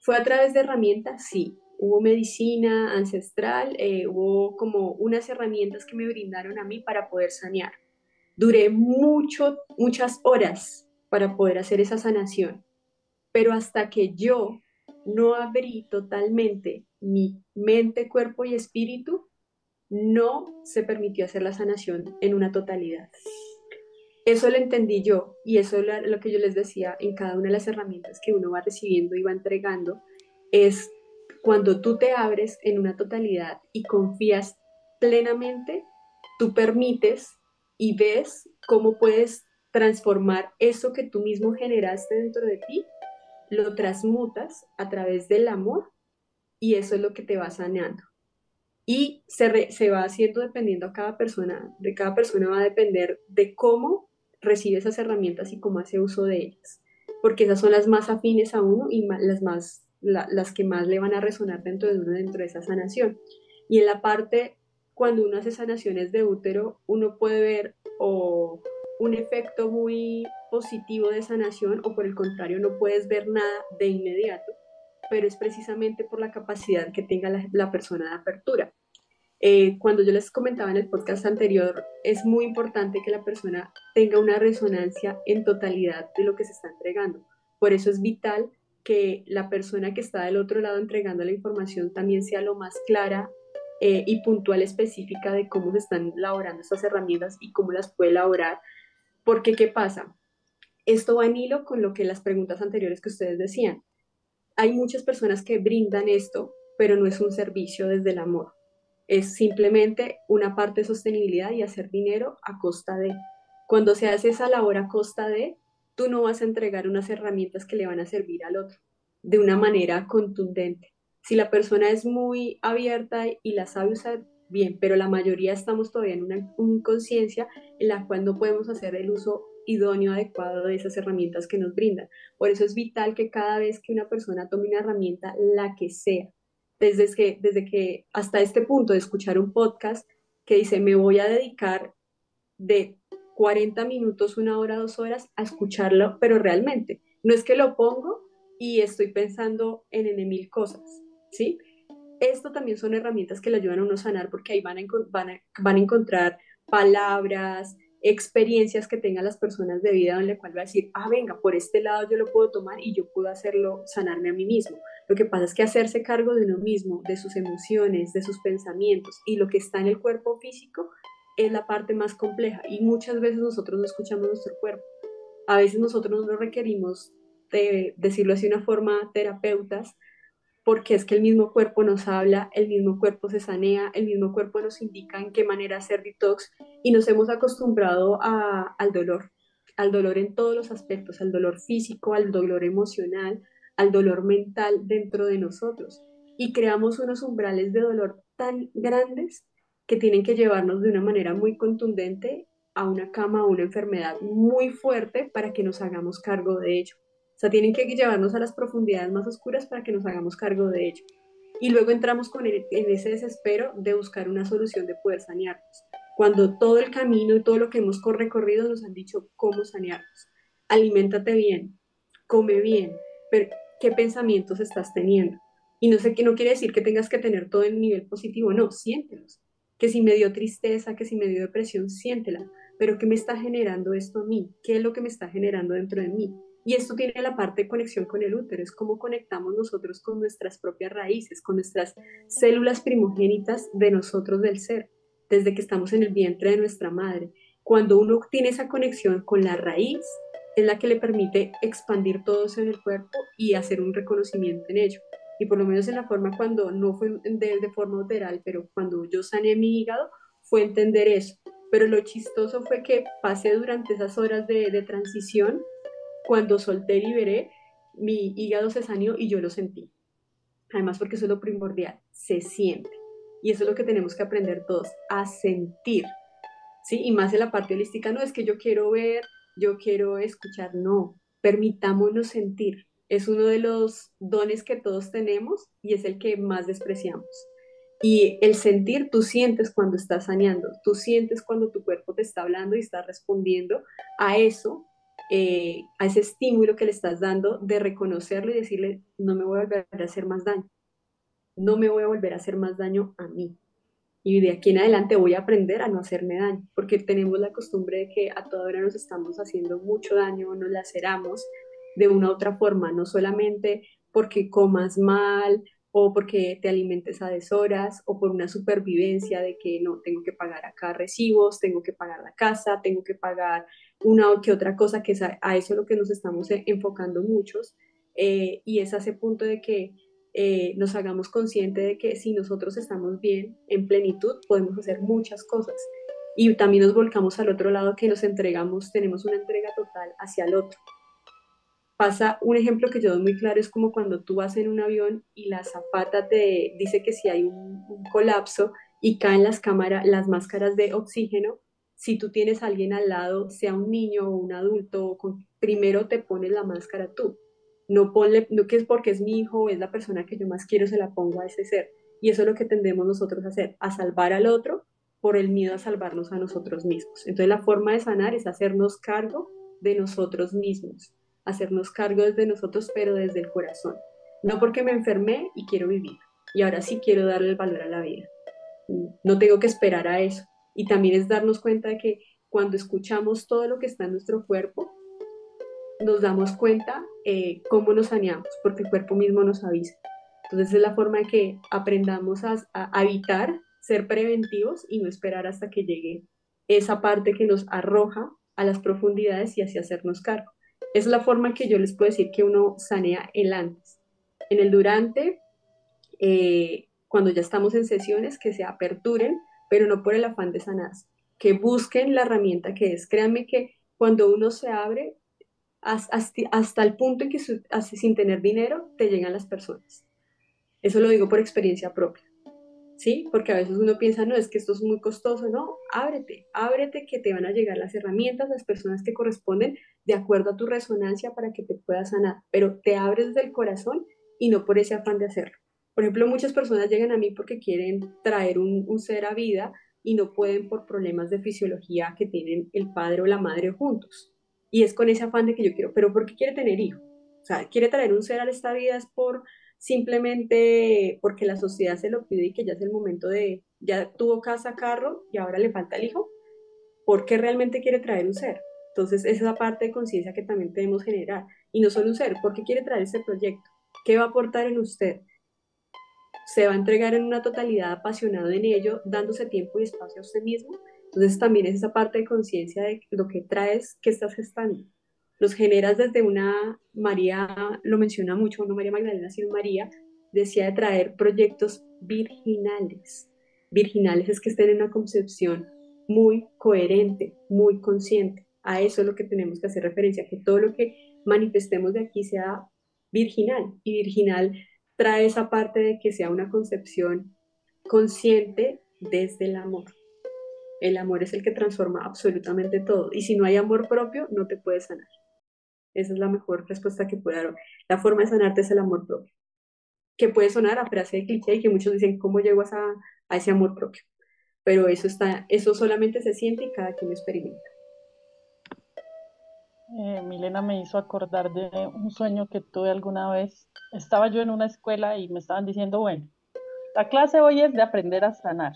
¿Fue a través de herramientas? Sí. Hubo medicina ancestral, hubo como unas herramientas que me brindaron a mí para poder sanear. Duré muchas horas para poder hacer esa sanación, pero hasta que yo no abrí totalmente mi mente, cuerpo y espíritu, no se permitió hacer la sanación en una totalidad. Eso lo entendí yo y eso es lo que yo les decía en cada una de las herramientas que uno va recibiendo y va entregando, es cuando tú te abres en una totalidad y confías plenamente, tú permites y ves cómo puedes transformar eso que tú mismo generaste dentro de ti, lo transmutas a través del amor y eso es lo que te va sanando. Y se va haciendo dependiendo a cada persona, de cada persona va a depender de cómo recibe esas herramientas y cómo hace uso de ellas, porque esas son las más afines a uno y las que más le van a resonar dentro de uno, dentro de esa sanación. Y en la parte, cuando uno hace sanaciones de útero, uno puede ver o un efecto muy positivo de sanación o por el contrario no puedes ver nada de inmediato, pero es precisamente por la capacidad que tenga la persona de apertura. Cuando yo les comentaba en el podcast anterior, es muy importante que la persona tenga una resonancia en totalidad de lo que se está entregando. Por eso es vital que la persona que está del otro lado entregando la información también sea lo más clara y puntual, específica de cómo se están elaborando estas herramientas y cómo las puede elaborar. Porque, ¿qué pasa? Esto va en hilo con lo que las preguntas anteriores que ustedes decían. Hay muchas personas que brindan esto, pero no es un servicio desde el amor. Es simplemente una parte de sostenibilidad y hacer dinero a costa de. Cuando se hace esa labor a costa de, tú no vas a entregar unas herramientas que le van a servir al otro. de una manera contundente. Si la persona es muy abierta y la sabe usar bien, pero la mayoría estamos todavía en una conciencia en la cual no podemos hacer el uso idóneo, adecuado de esas herramientas que nos brindan. Por eso es vital que cada vez que una persona tome una herramienta, la que sea, desde que hasta este punto de escuchar un podcast que dice, me voy a dedicar de 40 minutos, 1 hora, 2 horas a escucharlo, pero realmente, no es que lo pongo y estoy pensando en mil cosas, ¿sí? Esto también son herramientas que le ayudan a uno a sanar porque ahí van a encontrar palabras, experiencias que tengan las personas de vida donde la cual va a decir, ah, venga, por este lado yo lo puedo tomar y yo puedo hacerlo, sanarme a mí mismo. Lo que pasa es que hacerse cargo de uno mismo, de sus emociones, de sus pensamientos y lo que está en el cuerpo físico es la parte más compleja y muchas veces nosotros no escuchamos nuestro cuerpo. A veces nosotros no requerimos, de decirlo así de una forma, terapeutas, porque es que el mismo cuerpo nos habla, el mismo cuerpo se sanea, el mismo cuerpo nos indica en qué manera hacer detox y nos hemos acostumbrado al dolor en todos los aspectos, al dolor físico, al dolor emocional, al dolor mental dentro de nosotros. Y creamos unos umbrales de dolor tan grandes que tienen que llevarnos de una manera muy contundente a una cama, a una enfermedad muy fuerte para que nos hagamos cargo de ello. O sea, tienen que llevarnos a las profundidades más oscuras para que nos hagamos cargo de ello. Y luego entramos en ese desespero de buscar una solución de poder sanearnos. Cuando todo el camino y todo lo que hemos recorrido nos han dicho cómo sanearnos. Aliméntate bien, come bien, pero ¿qué pensamientos estás teniendo? Y no sé, que no quiere decir que tengas que tener todo en nivel positivo, no, siéntelos. Que si me dio tristeza, que si me dio depresión, siéntela. Pero ¿qué me está generando esto a mí? ¿Qué es lo que me está generando dentro de mí? Y esto tiene la parte de conexión con el útero, es cómo conectamos nosotros con nuestras propias raíces, con nuestras células primogénitas de nosotros del ser, desde que estamos en el vientre de nuestra madre. Cuando uno tiene esa conexión con la raíz, es la que le permite expandir todo eso en el cuerpo y hacer un reconocimiento en ello. Y por lo menos en la forma cuando no fue de forma uteral, pero cuando yo sané mi hígado, fue entender eso. Pero lo chistoso fue que pasé durante esas horas de transición, cuando solté y liberé, mi hígado se saneó y yo lo sentí. Además, porque eso es lo primordial, se siente. Y eso es lo que tenemos que aprender todos, a sentir. ¿Sí? Y más en la parte holística, no es que yo quiero ver, yo quiero escuchar, no, permitámonos sentir. Es uno de los dones que todos tenemos y es el que más despreciamos. Y el sentir, tú sientes cuando estás saneando, tú sientes cuando tu cuerpo te está hablando y está respondiendo a eso, a ese estímulo que le estás dando de reconocerlo y decirle, no me voy a volver a hacer más daño, no me voy a volver a hacer más daño a mí. Y de aquí en adelante voy a aprender a no hacerme daño, porque tenemos la costumbre de que a toda hora nos estamos haciendo mucho daño, nos laceramos de una u otra forma, no solamente porque comas mal o porque te alimentes a deshoras o por una supervivencia de que no, tengo que pagar acá recibos, tengo que pagar la casa, tengo que pagar una o que otra cosa, que es a eso lo que nos estamos enfocando muchos, y es a ese punto de que nos hagamos conscientes de que si nosotros estamos bien, en plenitud, podemos hacer muchas cosas. Y también nos volcamos al otro lado, que nos entregamos, tenemos una entrega total hacia el otro. Pasa un ejemplo que yo doy muy claro, es como cuando tú vas en un avión y la azafata te dice que si hay un colapso y caen las máscaras de oxígeno, si tú tienes a alguien al lado, sea un niño o un adulto, primero te pones la máscara tú. No ponle, no que es porque es mi hijo o es la persona que yo más quiero, se la pongo a ese ser. Y eso es lo que tendemos nosotros a hacer, a salvar al otro por el miedo a salvarnos a nosotros mismos. Entonces la forma de sanar es hacernos cargo de nosotros mismos, hacernos cargo desde nosotros, pero desde el corazón. No porque me enfermé y quiero vivir. Y ahora sí quiero darle el valor a la vida. No tengo que esperar a eso. Y también es darnos cuenta de que cuando escuchamos todo lo que está en nuestro cuerpo, nos damos cuenta cómo nos saneamos, porque el cuerpo mismo nos avisa. Entonces es la forma de que aprendamos a evitar, ser preventivos y no esperar hasta que llegue esa parte que nos arroja a las profundidades y así hacernos cargo. Es la forma que yo les puedo decir que uno sanea el antes. En el durante, cuando ya estamos en sesiones, que se aperturen, pero no por el afán de sanarse, que busquen la herramienta que es. Créanme que cuando uno se abre, hasta el punto en que sin tener dinero te llegan las personas. Eso lo digo por experiencia propia. ¿Sí? Porque a veces uno piensa, no, es que esto es muy costoso, no, ábrete que te van a llegar las herramientas, las personas que corresponden de acuerdo a tu resonancia para que te puedas sanar, pero te abres del corazón y no por ese afán de hacerlo. Por ejemplo, muchas personas llegan a mí porque quieren traer un ser a vida y no pueden por problemas de fisiología que tienen el padre o la madre juntos. Y es con ese afán de que yo quiero, pero ¿por qué quiere tener hijos? O sea, quiere traer un ser a esta vida es por simplemente porque la sociedad se lo pide y que ya es el momento de, ya tuvo casa, carro y ahora le falta el hijo, ¿por qué realmente quiere traer un ser? Entonces, esa es la parte de conciencia que también debemos generar. Y no solo un ser, ¿por qué quiere traer este proyecto? ¿Qué va a aportar en usted? ¿Se va a entregar en una totalidad apasionado en ello, dándose tiempo y espacio a usted mismo? Entonces, también es esa parte de conciencia de lo que traes, que estás gestando. Los generas desde una, María lo menciona mucho, no María Magdalena, sino María, decía de traer proyectos virginales. Virginales es que estén en una concepción muy coherente, muy consciente. A eso es lo que tenemos que hacer referencia, que todo lo que manifestemos de aquí sea virginal. Y virginal trae esa parte de que sea una concepción consciente desde el amor. El amor es el que transforma absolutamente todo. Y si no hay amor propio, no te puedes sanar. Esa es la mejor respuesta que puedo dar. La forma de sanarte es el amor propio. Que puede sonar a frase de cliché y que muchos dicen, ¿cómo llego a ese amor propio? Pero eso solamente se siente y cada quien lo experimenta. Milena me hizo acordar de un sueño que tuve alguna vez. Estaba yo en una escuela y me estaban diciendo, bueno, la clase hoy es de aprender a sanar.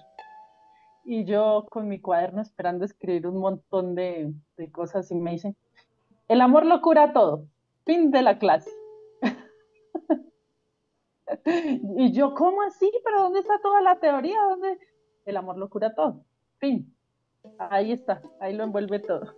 Y yo con mi cuaderno esperando escribir un montón de cosas y me dicen, el amor lo cura todo. Fin de la clase. Y yo, ¿cómo así? ¿Pero dónde está toda la teoría? ¿Dónde? El amor lo cura todo. Fin. Ahí está, ahí lo envuelve todo.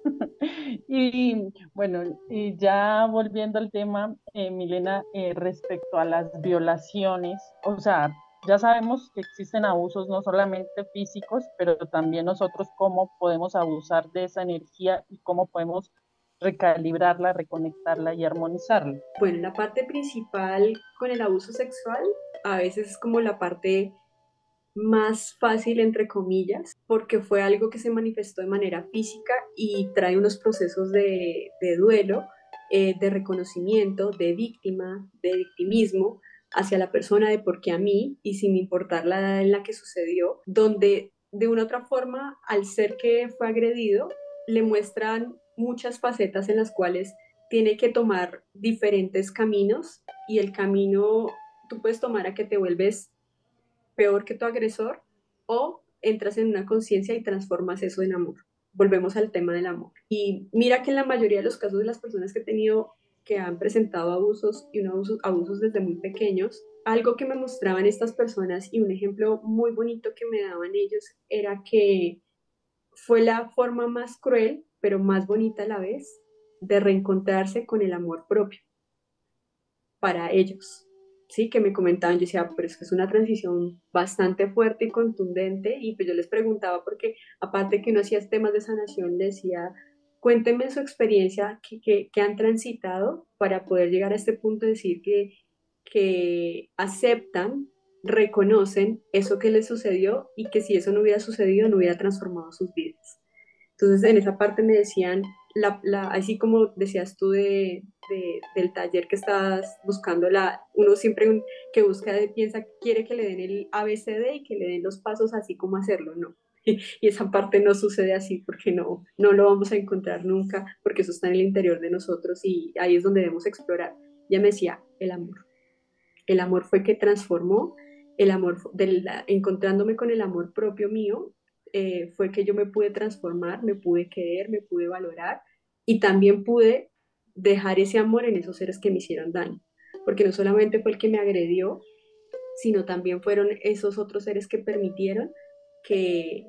Y bueno, y ya volviendo al tema, Milena, respecto a las violaciones, o sea, ya sabemos que existen abusos no solamente físicos, pero también nosotros cómo podemos abusar de esa energía y cómo podemos recalibrarla, reconectarla y armonizarla. Bueno, la parte principal con el abuso sexual a veces es como la parte más fácil, entre comillas, porque fue algo que se manifestó de manera física y trae unos procesos de duelo, de reconocimiento, de víctima, de victimismo hacia la persona de por qué a mí y sin importar la edad en la que sucedió, donde de una u otra forma al ser que fue agredido le muestran muchas facetas en las cuales tiene que tomar diferentes caminos y el camino tú puedes tomar a que te vuelves peor que tu agresor o entras en una conciencia y transformas eso en amor. Volvemos al tema del amor. Y mira que en la mayoría de los casos de las personas que he tenido que han presentado abusos y abusos desde muy pequeños, algo que me mostraban estas personas y un ejemplo muy bonito que me daban ellos era que fue la forma más cruel, pero más bonita a la vez, de reencontrarse con el amor propio para ellos. Sí, que me comentaban, yo decía, pero es que es una transición bastante fuerte y contundente, y pues yo les preguntaba porque aparte que uno hacía temas de sanación, le decía, cuéntenme su experiencia que han transitado para poder llegar a este punto de decir que aceptan, reconocen eso que les sucedió y que si eso no hubiera sucedido no hubiera transformado sus vidas. Entonces, en esa parte me decían, así como decías tú del taller que estás buscando, uno siempre que busca, piensa, quiere que le den el ABCD y que le den los pasos así como hacerlo, ¿no? Y esa parte no sucede así porque no lo vamos a encontrar nunca, porque eso está en el interior de nosotros y ahí es donde debemos explorar. Ya me decía, el amor. El amor fue que transformó, el amor, encontrándome con el amor propio mío, fue que yo me pude transformar, me pude querer, me pude valorar y también pude dejar ese amor en esos seres que me hicieron daño. Porque no solamente fue el que me agredió, sino también fueron esos otros seres que permitieron que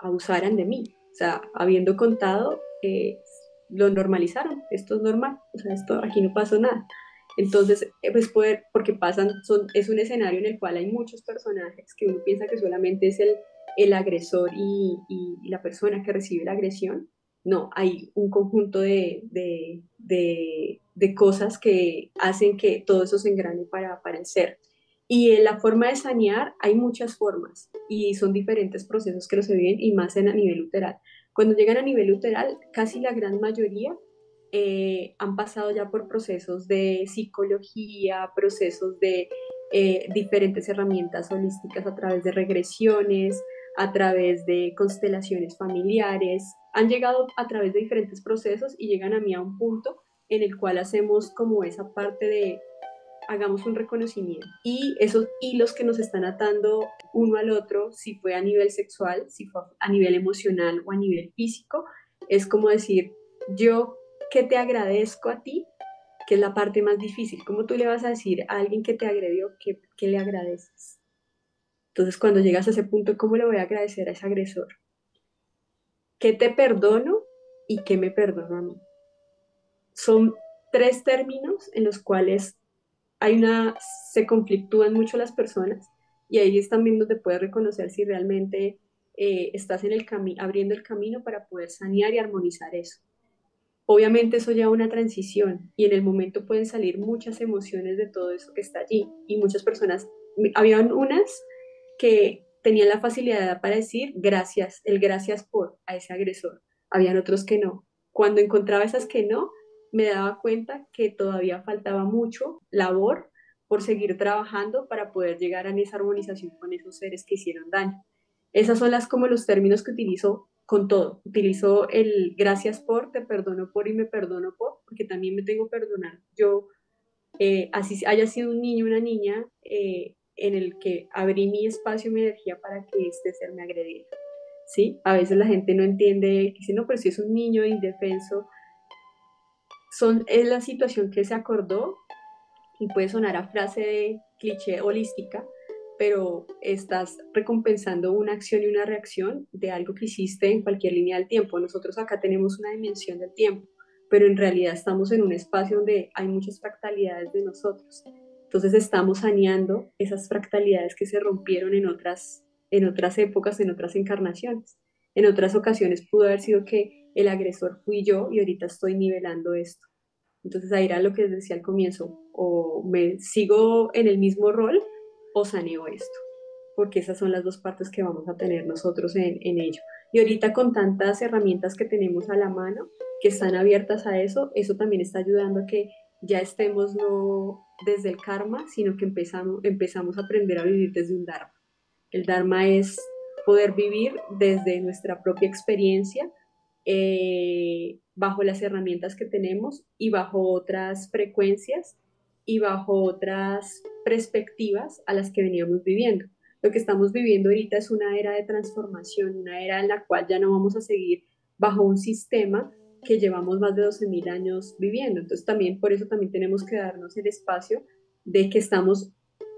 abusaran de mí. O sea, habiendo contado, lo normalizaron. Esto es normal. O sea, esto aquí no pasó nada. Entonces, pues porque es un escenario en el cual hay muchos personajes que uno piensa que solamente es el agresor y la persona que recibe la agresión, No, hay un conjunto de cosas que hacen que todo eso se engrane para el ser. Y en la forma de sanear hay muchas formas y son diferentes procesos que se viven y más a nivel uteral. Cuando llegan a nivel uteral, casi la gran mayoría han pasado ya por procesos de psicología, procesos de diferentes herramientas holísticas a través de regresiones, a través de constelaciones familiares, han llegado a través de diferentes procesos y llegan a mí a un punto en el cual hacemos como esa parte de hagamos un reconocimiento y esos hilos que nos están atando uno al otro, si fue a nivel sexual, si fue a nivel emocional o a nivel físico, es como decir, yo que te agradezco a ti, que es la parte más difícil. ¿Cómo tú le vas a decir a alguien que te agredió que le agradeces? Entonces, cuando llegas a ese punto, ¿cómo le voy a agradecer a ese agresor? ¿Qué te perdono y qué me perdono a mí? Son tres términos en los cuales se conflictúan mucho las personas y ahí es también donde puedes reconocer si realmente estás en el abriendo el camino para poder sanear y armonizar eso. Obviamente eso lleva una transición y en el momento pueden salir muchas emociones de todo eso que está allí y muchas personas, habían unas que tenían la facilidad para decir gracias, el gracias por a ese agresor, habían otros que no. Cuando encontraba esas que no, me daba cuenta que todavía faltaba mucho labor por seguir trabajando para poder llegar a esa armonización con esos seres que hicieron daño. Esas son como los términos que utilizo con todo. Utilizo el gracias por, te perdono por y me perdono por, porque también me tengo que perdonar. Yo, así haya sido un niño o una niña, en el que abrí mi espacio y mi energía para que este ser me agrediera. ¿Sí? A veces la gente no entiende, dice, no, pero si es un niño indefenso, es la situación que se acordó y puede sonar a frase de cliché holística, pero estás recompensando una acción y una reacción de algo que hiciste en cualquier línea del tiempo. Nosotros acá tenemos una dimensión del tiempo, pero en realidad estamos en un espacio donde hay muchas fractalidades de nosotros. Entonces estamos saneando esas fractalidades que se rompieron en otras épocas, en otras encarnaciones. En otras ocasiones pudo haber sido que el agresor fui yo y ahorita estoy nivelando esto. Entonces ahí era lo que decía al comienzo, o me sigo en el mismo rol o saneo esto, porque esas son las dos partes que vamos a tener nosotros en ello. Y ahorita con tantas herramientas que tenemos a la mano, que están abiertas a eso, eso también está ayudando a que ya estemos no desde el karma, sino que empezamos a aprender a vivir desde un dharma. El dharma es poder vivir desde nuestra propia experiencia, bajo las herramientas que tenemos y bajo otras frecuencias y bajo otras perspectivas a las que veníamos viviendo. Lo que estamos viviendo ahorita es una era de transformación, una era en la cual ya no vamos a seguir bajo un sistema que llevamos más de 12.000 años viviendo. Entonces también por eso también tenemos que darnos el espacio de que estamos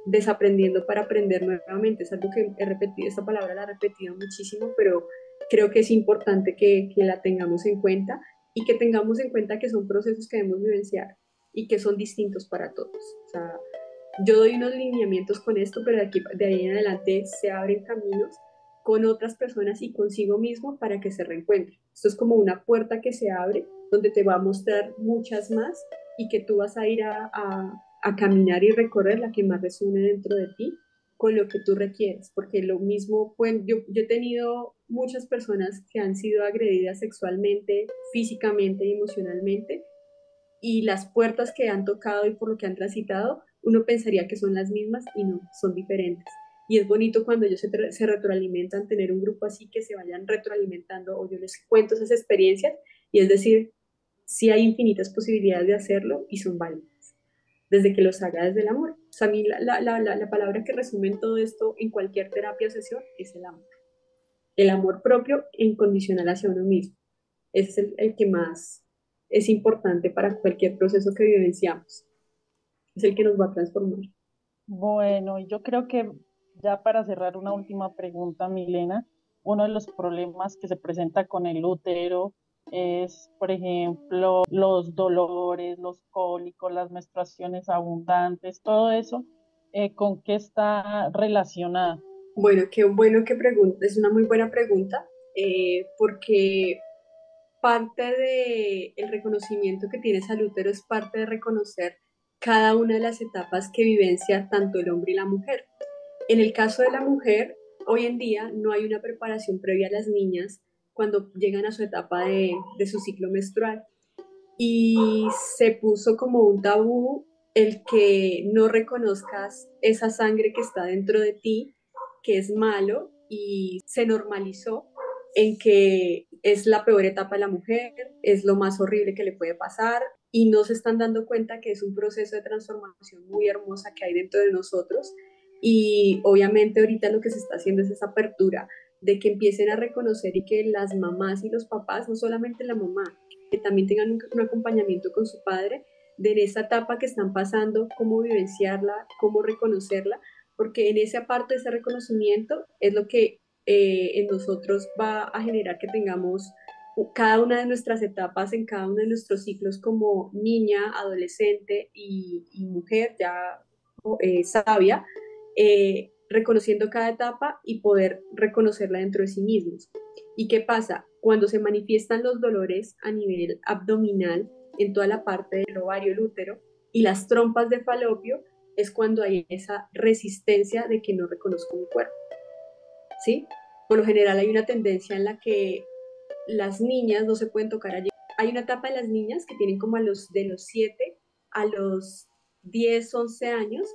desaprendiendo para aprender nuevamente. Es algo que he repetido, esta palabra la he repetido muchísimo, pero creo que es importante que la tengamos en cuenta y que tengamos en cuenta que son procesos que debemos vivenciar y que son distintos para todos. O sea, yo doy unos lineamientos con esto, pero de ahí en adelante se abren caminos con otras personas y consigo mismo para que se reencuentren. Esto es como una puerta que se abre donde te va a mostrar muchas más y que tú vas a ir a caminar y recorrer la que más resuene dentro de ti con lo que tú requieres, porque lo mismo, pues, yo he tenido muchas personas que han sido agredidas sexualmente, físicamente y emocionalmente, y las puertas que han tocado y por lo que han transitado, uno pensaría que son las mismas y no, son diferentes. Y es bonito cuando ellos se retroalimentan, tener un grupo así que se vayan retroalimentando o yo les cuento esas experiencias y es decir, sí hay infinitas posibilidades de hacerlo y son válidas, desde que los haga desde el amor. O sea, a mí la palabra que resume en todo esto en cualquier terapia o sesión es el amor. El amor propio incondicional hacia uno mismo. Ese es el que más es importante para cualquier proceso que vivenciamos. Es el que nos va a transformar. Bueno, y yo creo que ya para cerrar una última pregunta, Milena, uno de los problemas que se presenta con el útero es, por ejemplo, los dolores, los cólicos, las menstruaciones abundantes, todo eso, ¿con qué está relacionado? Bueno, qué bueno que pregunta. Es una muy buena pregunta, porque parte del reconocimiento que tienes al útero es parte de reconocer cada una de las etapas que vivencia tanto el hombre y la mujer. En el caso de la mujer, hoy en día no hay una preparación previa a las niñas cuando llegan a su etapa de su ciclo menstrual. Y se puso como un tabú el que no reconozcas esa sangre que está dentro de ti, que es malo, y se normalizó en que es la peor etapa de la mujer, es lo más horrible que le puede pasar, y no se están dando cuenta que es un proceso de transformación muy hermosa que hay dentro de nosotros. Y obviamente ahorita lo que se está haciendo es esa apertura de que empiecen a reconocer y que las mamás y los papás, no solamente la mamá, que también tengan un acompañamiento con su padre de en esa etapa que están pasando, cómo vivenciarla, cómo reconocerla, porque en esa parte de ese reconocimiento es lo que en nosotros va a generar que tengamos cada una de nuestras etapas en cada uno de nuestros ciclos como niña, adolescente y mujer ya sabia, reconociendo cada etapa y poder reconocerla dentro de sí mismos. ¿Y qué pasa? Cuando se manifiestan los dolores a nivel abdominal, en toda la parte del ovario, el útero, y las trompas de falopio, es cuando hay esa resistencia de que no reconozco mi cuerpo, ¿sí? Por lo general hay una tendencia en la que las niñas no se pueden tocar allí. Hay una etapa de las niñas que tienen como de los 7 a los 10, 11 años,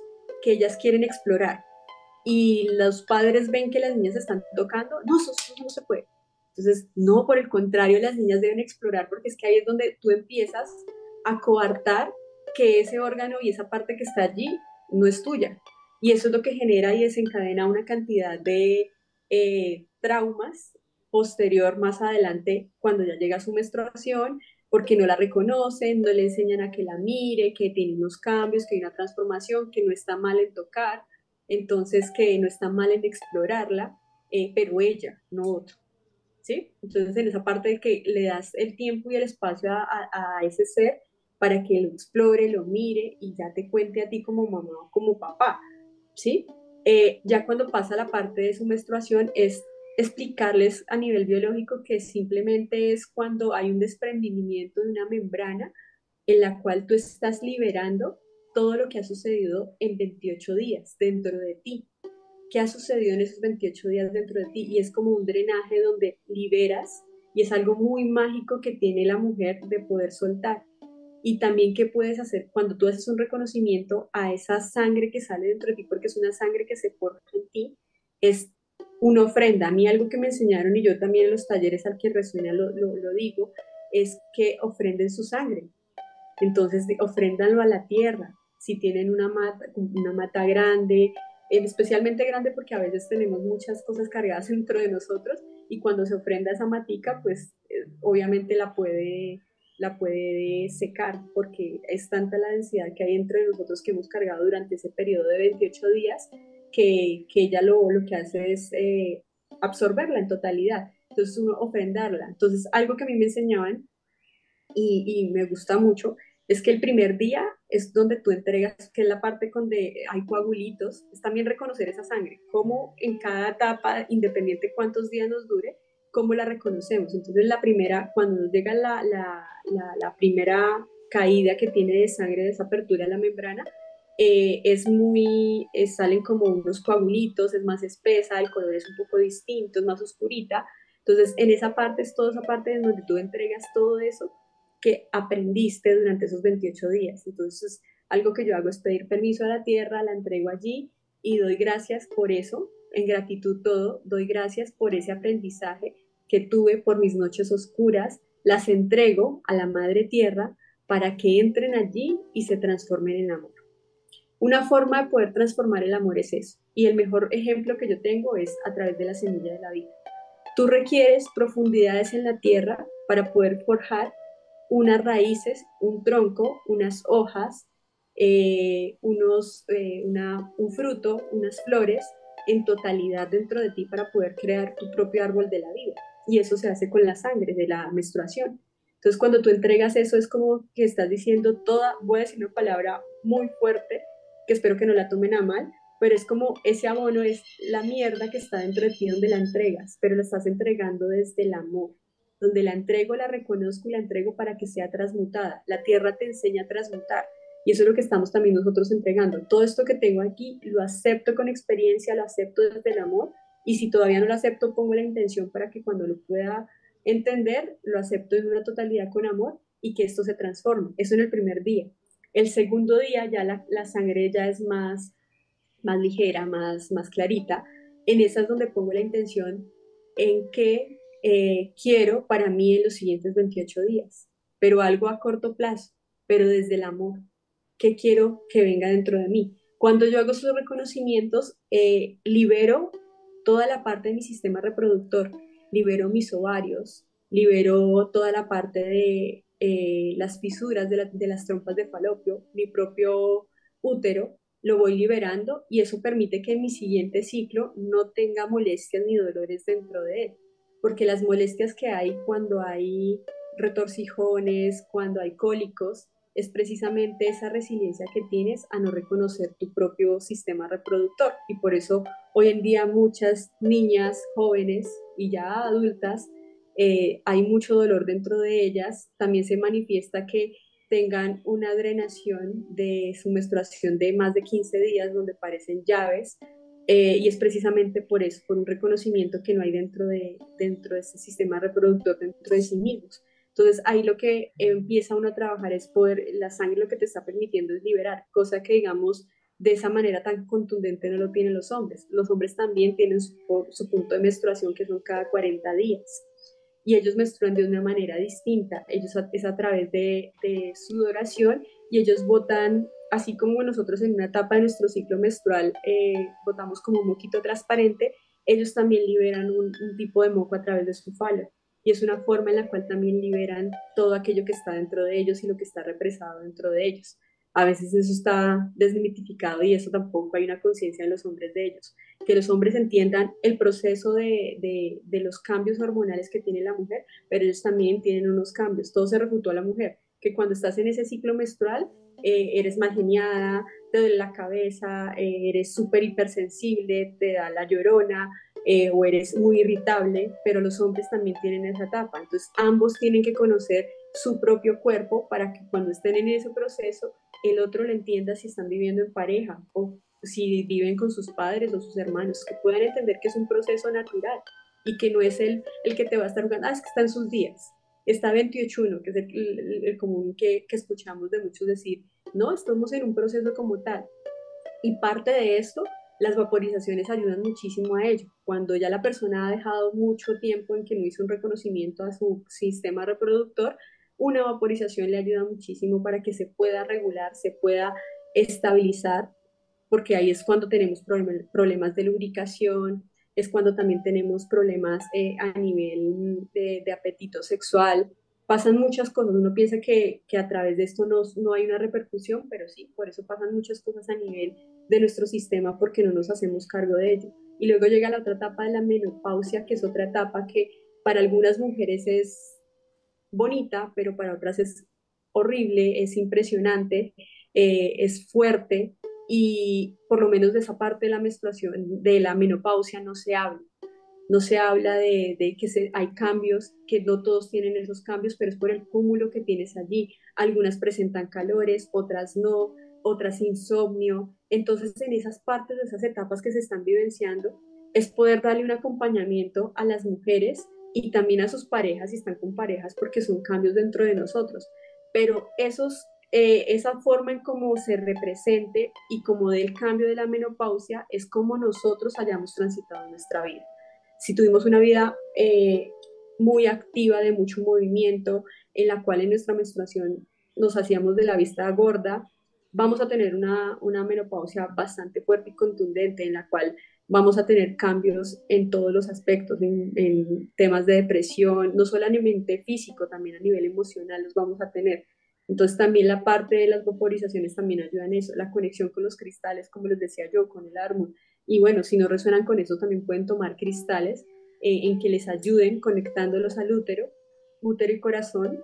que ellas quieren explorar y los padres ven que las niñas se están tocando, no, eso no se puede. Entonces, no, por el contrario, las niñas deben explorar porque es que ahí es donde tú empiezas a coartar que ese órgano y esa parte que está allí no es tuya. Y eso es lo que genera y desencadena una cantidad de traumas posterior más adelante cuando ya llega su menstruación, porque no la reconocen, no le enseñan a que la mire, que tiene unos cambios, que hay una transformación, que no está mal en tocar, entonces que no está mal en explorarla, pero ella, no otro, ¿sí? Entonces en esa parte de que le das el tiempo y el espacio a ese ser para que lo explore, lo mire y ya te cuente a ti como mamá o como papá, ¿sí? Ya cuando pasa la parte de su menstruación es explicarles a nivel biológico que simplemente es cuando hay un desprendimiento de una membrana en la cual tú estás liberando todo lo que ha sucedido en 28 días dentro de ti. ¿Qué ha sucedido en esos 28 días dentro de ti? Y es como un drenaje donde liberas y es algo muy mágico que tiene la mujer de poder soltar. Y también qué puedes hacer cuando tú haces un reconocimiento a esa sangre que sale dentro de ti, porque es una sangre que se forja en ti, es una ofrenda. A mí algo que me enseñaron y yo también en los talleres al que resuena lo digo, es que ofrenden su sangre. Entonces, ofréndanlo a la tierra. Si tienen una mata grande, especialmente grande porque a veces tenemos muchas cosas cargadas dentro de nosotros y cuando se ofrenda esa matica, pues obviamente la puede secar porque es tanta la densidad que hay dentro de nosotros que hemos cargado durante ese periodo de 28 días que ella lo que hace es absorberla en totalidad. Entonces, uno ofrendarla. Entonces, algo que a mí me enseñaban y me gusta mucho, es que el primer día es donde tú entregas, que es la parte donde hay coagulitos, es también reconocer esa sangre, cómo en cada etapa, independiente cuántos días nos dure, cómo la reconocemos. Entonces la primera, cuando nos llega la primera caída que tiene de sangre de esa apertura de la membrana, salen como unos coagulitos, es más espesa, el color es un poco distinto, es más oscurita. Entonces, en esa parte es toda esa parte en donde tú entregas todo eso que aprendiste durante esos 28 días. Entonces, algo que yo hago es pedir permiso a la tierra, la entrego allí y doy gracias por eso, en gratitud todo, doy gracias por ese aprendizaje que tuve por mis noches oscuras, las entrego a la madre tierra para que entren allí y se transformen en amor. Una forma de poder transformar el amor es eso. Y el mejor ejemplo que yo tengo es a través de la semilla de la vida. Tú requieres profundidades en la tierra para poder forjar unas raíces, un tronco, unas hojas, un fruto, unas flores en totalidad dentro de ti para poder crear tu propio árbol de la vida. Y eso se hace con la sangre de la menstruación. Entonces, cuando tú entregas eso, es como que estás diciendo voy a decir una palabra muy fuerte, que espero que no la tomen a mal, pero es como ese abono es la mierda que está dentro de ti donde la entregas, pero la estás entregando desde el amor. donde la entrego, la reconozco y la entrego para que sea transmutada. La tierra te enseña a transmutar y eso es lo que estamos también nosotros entregando. Todo esto que tengo aquí lo acepto con experiencia, lo acepto desde el amor y si todavía no lo acepto, pongo la intención para que cuando lo pueda entender, lo acepto en una totalidad con amor y que esto se transforme. Eso en el primer día. El segundo día ya la sangre ya es más ligera, más clarita. En esa es donde pongo la intención en que quiero para mí en los siguientes 28 días, pero algo a corto plazo, pero desde el amor. ¿Qué quiero que venga dentro de mí? Cuando yo hago esos reconocimientos, libero toda la parte de mi sistema reproductor, libero mis ovarios, libero toda la parte de las fisuras de las trompas de falopio, mi propio útero, lo voy liberando y eso permite que en mi siguiente ciclo no tenga molestias ni dolores dentro de él, porque las molestias que hay cuando hay retorcijones, cuando hay cólicos, es precisamente esa resiliencia que tienes a no reconocer tu propio sistema reproductor. Y por eso hoy en día muchas niñas, jóvenes y ya adultas, hay mucho dolor dentro de ellas. También se manifiesta que tengan una drenación de su menstruación de más de 15 días donde parecen llaves y es precisamente por eso, por un reconocimiento que no hay dentro de ese sistema reproductor, dentro de sí mismos. Entonces ahí lo que empieza uno a trabajar es poder, la sangre lo que te está permitiendo es liberar, cosa que digamos de esa manera tan contundente no lo tienen los hombres. Los hombres también tienen su punto de menstruación que son cada 40 días y ellos menstruan de una manera distinta. Ellos es a través de sudoración y ellos botan, así como nosotros en una etapa de nuestro ciclo menstrual botamos como un moquito transparente, ellos también liberan un tipo de moco a través de su falo. Y es una forma en la cual también liberan todo aquello que está dentro de ellos y lo que está represado dentro de ellos. A veces eso está desmitificado y eso tampoco hay una conciencia en los hombres de ellos. Que los hombres entiendan el proceso de los cambios hormonales que tiene la mujer, pero ellos también tienen unos cambios. Todo se refutó a la mujer, que cuando estás en ese ciclo menstrual, eres mal geniada, te duele la cabeza, eres súper hipersensible, te da la llorona, o eres muy irritable, pero los hombres también tienen esa etapa. Entonces, ambos tienen que conocer su propio cuerpo para que cuando estén en ese proceso, el otro lo entienda si están viviendo en pareja o si viven con sus padres o sus hermanos, que puedan entender que es un proceso natural y que no es el que te va a estar jugando, es que está en sus días, está 28-1, que es el común que escuchamos de muchos decir, no, estamos en un proceso como tal. Y parte de esto, las vaporizaciones ayudan muchísimo a ello. Cuando ya la persona ha dejado mucho tiempo en que no hizo un reconocimiento a su sistema reproductor, una vaporización le ayuda muchísimo para que se pueda regular, se pueda estabilizar, porque ahí es cuando tenemos problemas de lubricación, es cuando también tenemos problemas a nivel de apetito sexual. Pasan muchas cosas, uno piensa que a través de esto no hay una repercusión, pero sí, por eso pasan muchas cosas a nivel de nuestro sistema porque no nos hacemos cargo de ello. Y luego llega la otra etapa de la menopausia, que es otra etapa que para algunas mujeres es bonita, pero para otras es horrible, es impresionante, es fuerte y por lo menos de esa parte de la menstruación, de la menopausia no se habla. No se habla de que hay cambios, que no todos tienen esos cambios, pero es por el cúmulo que tienes allí. Algunas presentan calores, otras no, otras insomnio. Entonces, en esas partes, de esas etapas que se están vivenciando, es poder darle un acompañamiento a las mujeres y también a sus parejas, si están con parejas, porque son cambios dentro de nosotros. Pero esa forma en cómo se represente y como del cambio de la menopausia es como nosotros hayamos transitado nuestra vida. Si tuvimos una vida muy activa, de mucho movimiento, en la cual en nuestra menstruación nos hacíamos de la vista gorda, vamos a tener una menopausia bastante fuerte y contundente, en la cual vamos a tener cambios en todos los aspectos, en temas de depresión, no solamente físico, también a nivel emocional los vamos a tener. Entonces también la parte de las vaporizaciones también ayuda en eso, la conexión con los cristales, como les decía yo, con el árbol. Y bueno, si no resuenan con eso, también pueden tomar cristales en que les ayuden conectándolos al útero y corazón.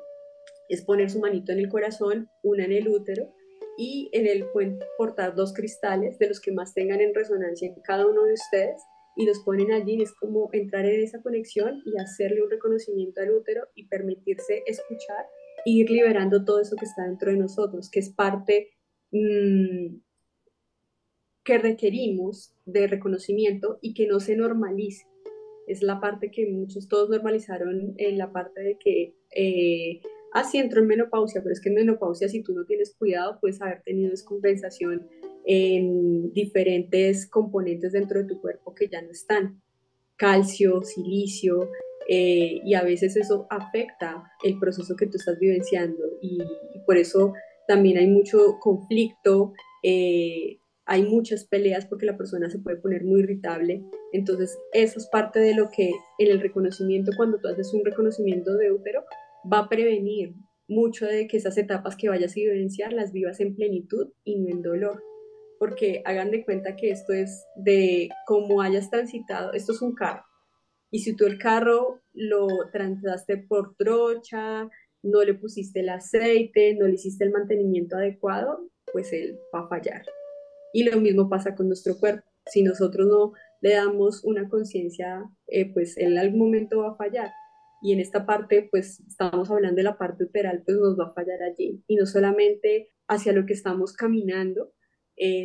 Es poner su manito en el corazón, una en el útero y pueden portar dos cristales de los que más tengan en resonancia en cada uno de ustedes y los ponen allí, es como entrar en esa conexión y hacerle un reconocimiento al útero y permitirse escuchar e ir liberando todo eso que está dentro de nosotros, que es parte que requerimos de reconocimiento y que no se normalice. Es la parte que muchos, todos normalizaron en la parte de que, sí entró en menopausia, pero es que en menopausia si tú no tienes cuidado puedes haber tenido descompensación en diferentes componentes dentro de tu cuerpo que ya no están, calcio, silicio, y a veces eso afecta el proceso que tú estás vivenciando y por eso también hay mucho conflicto, hay muchas peleas porque la persona se puede poner muy irritable. Entonces eso es parte de lo que en el reconocimiento, cuando tú haces un reconocimiento de útero, va a prevenir mucho de que esas etapas que vayas a vivenciar las vivas en plenitud y no en dolor, porque hagan de cuenta que esto es de cómo hayas transitado, esto es un carro, y si tú el carro lo transitaste por trocha, no le pusiste el aceite, no le hiciste el mantenimiento adecuado, pues él va a fallar. Y lo mismo pasa con nuestro cuerpo. Si nosotros no le damos una conciencia, pues en algún momento va a fallar. Y en esta parte, pues estamos hablando de la parte uteral, pues nos va a fallar allí. Y no solamente hacia lo que estamos caminando,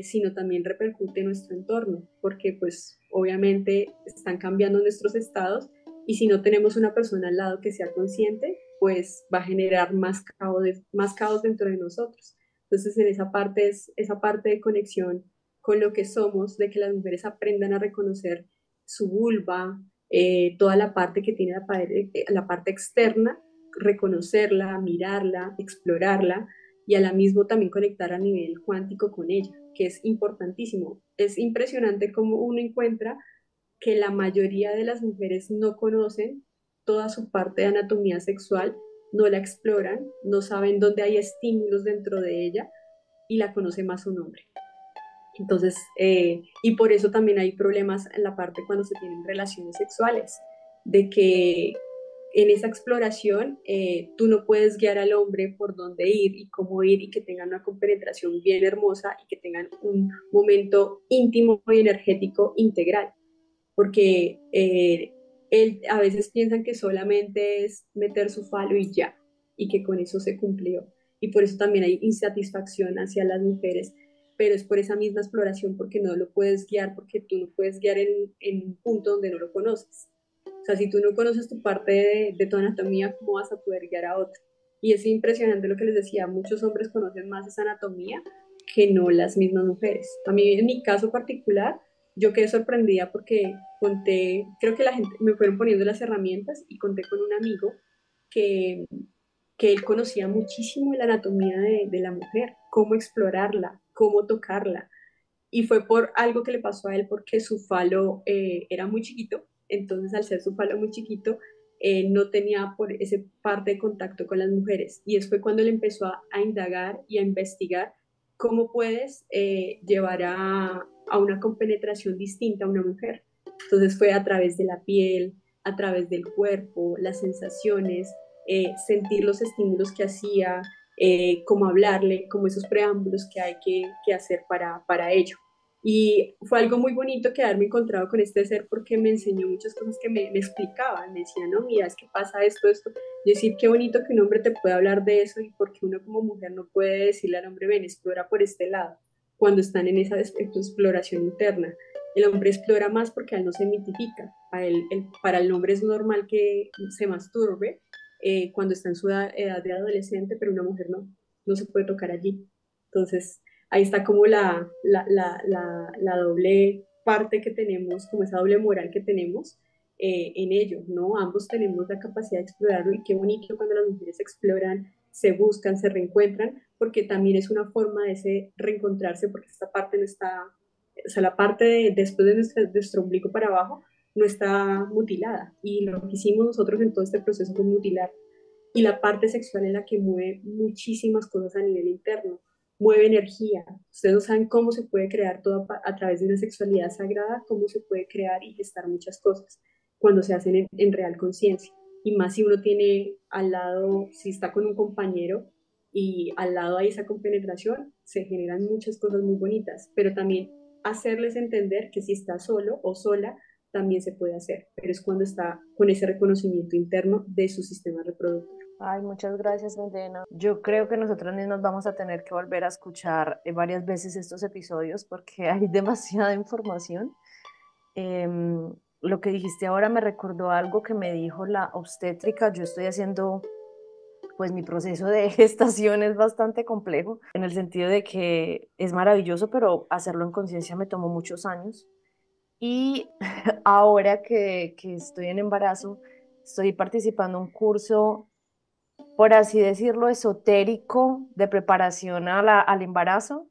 sino también repercute en nuestro entorno, porque pues obviamente están cambiando nuestros estados y si no tenemos una persona al lado que sea consciente, pues va a generar más caos dentro de nosotros. Entonces, en esa parte es esa parte de conexión con lo que somos, de que las mujeres aprendan a reconocer su vulva, toda la parte que tiene la parte externa, reconocerla, mirarla, explorarla y a la mismo también conectar a nivel cuántico con ella, que es importantísimo. Es impresionante cómo uno encuentra que la mayoría de las mujeres no conocen toda su parte de anatomía sexual, no la exploran, no saben dónde hay estímulos dentro de ella y la conoce más un hombre. Entonces, y por eso también hay problemas en la parte cuando se tienen relaciones sexuales, de que en esa exploración tú no puedes guiar al hombre por dónde ir y cómo ir y que tengan una compenetración bien hermosa y que tengan un momento íntimo y energético integral porque a veces piensan que solamente es meter su falo y ya, y que con eso se cumplió. Y por eso también hay insatisfacción hacia las mujeres, pero es por esa misma exploración, porque no lo puedes guiar, porque tú no puedes guiar en un punto donde no lo conoces. O sea, si tú no conoces tu parte de tu anatomía, ¿cómo vas a poder guiar a otro? Y es impresionante lo que les decía, muchos hombres conocen más esa anatomía que no las mismas mujeres. A mí, en mi caso particular, yo quedé sorprendida porque conté, creo que la gente me fueron poniendo las herramientas y conté con un amigo que, que él conocía muchísimo de la anatomía de la mujer, cómo explorarla, cómo tocarla. Y fue por algo que le pasó a él porque su falo era muy chiquito, entonces al ser su falo muy chiquito, no tenía por ese parte de contacto con las mujeres. Y después cuando él empezó a indagar y a investigar cómo puedes llevar a una compenetración distinta a una mujer. Entonces fue a través de la piel, a través del cuerpo, las sensaciones, sentir los estímulos que hacía, cómo hablarle, como esos preámbulos que hay que hacer para ello. Y fue algo muy bonito quedarme encontrado con este ser porque me enseñó muchas cosas que me explicaban. Me decía, no, mira, es que pasa esto, esto. Yo decir, qué bonito que un hombre te pueda hablar de eso y porque uno como mujer no puede decirle al hombre, ven, explora por este lado, cuando están en esa exploración interna. El hombre explora más porque a él no se mitifica. Para el hombre es normal que se masturbe cuando está en su edad de adolescente, pero una mujer no se puede tocar allí. Entonces, ahí está como la doble parte que tenemos, como esa doble moral que tenemos en ello, ¿no? Ambos tenemos la capacidad de explorarlo y qué bonito cuando las mujeres exploran, se buscan, se reencuentran, porque también es una forma de ese reencontrarse, porque esta parte no está, o sea, la parte después de nuestro ombligo para abajo no está mutilada y lo que hicimos nosotros en todo este proceso fue mutilar y la parte sexual en la que mueve muchísimas cosas a nivel interno, mueve energía. Ustedes no saben cómo se puede crear todo a través de una sexualidad sagrada, cómo se puede crear y gestar muchas cosas cuando se hacen en real conciencia. Y más si uno tiene al lado, si está con un compañero y al lado hay esa compenetración, se generan muchas cosas muy bonitas, pero también hacerles entender que si está solo o sola, también se puede hacer, pero es cuando está con ese reconocimiento interno de su sistema reproductor. Ay, muchas gracias, Milena. Yo creo que nosotros mismos vamos a tener que volver a escuchar varias veces estos episodios porque hay demasiada información. Lo que dijiste ahora me recordó algo que me dijo la obstétrica. Yo estoy haciendo, pues mi proceso de gestación es bastante complejo en el sentido de que es maravilloso, pero hacerlo en conciencia me tomó muchos años. Y ahora que estoy en embarazo, estoy participando en un curso, por así decirlo, esotérico de preparación al embarazo.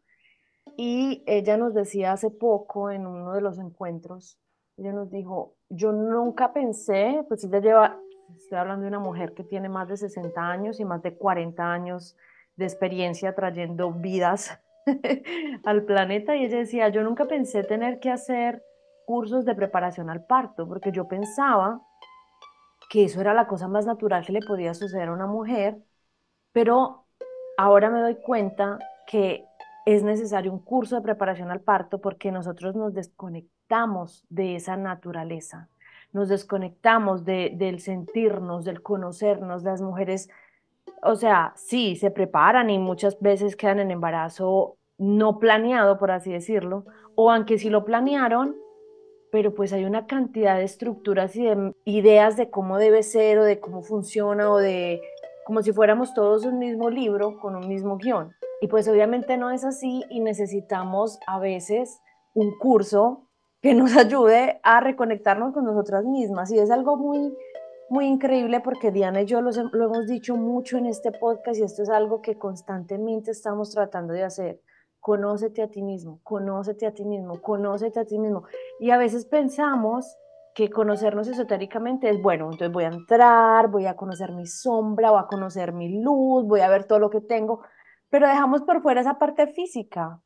Y ella nos decía hace poco en uno de los encuentros, ella nos dijo, yo nunca pensé, pues ella lleva, estoy hablando de una mujer que tiene más de 60 años y más de 40 años de experiencia trayendo vidas al planeta, y ella decía, yo nunca pensé tener que hacer cursos de preparación al parto, porque yo pensaba que eso era la cosa más natural que le podía suceder a una mujer, pero ahora me doy cuenta que es necesario un curso de preparación al parto porque nosotros nos desconectamos de esa naturaleza, nos desconectamos del sentirnos, del conocernos. Las mujeres, o sea, sí, se preparan y muchas veces quedan en embarazo no planeado, por así decirlo, o aunque sí lo planearon, pero pues hay una cantidad de estructuras y de ideas de cómo debe ser o de cómo funciona o de como si fuéramos todos un mismo libro con un mismo guión. Y pues obviamente no es así y necesitamos a veces un curso que nos ayude a reconectarnos con nosotras mismas. Y es algo muy increíble porque Diana y yo lo hemos dicho mucho en este podcast y esto es algo que constantemente estamos tratando de hacer. Conócete a ti mismo, conócete a ti mismo, conócete a ti mismo. Y a veces pensamos que conocernos esotéricamente es bueno, entonces voy a entrar, voy a conocer mi sombra, voy a conocer mi luz, voy a ver todo lo que tengo, pero dejamos por fuera esa parte física,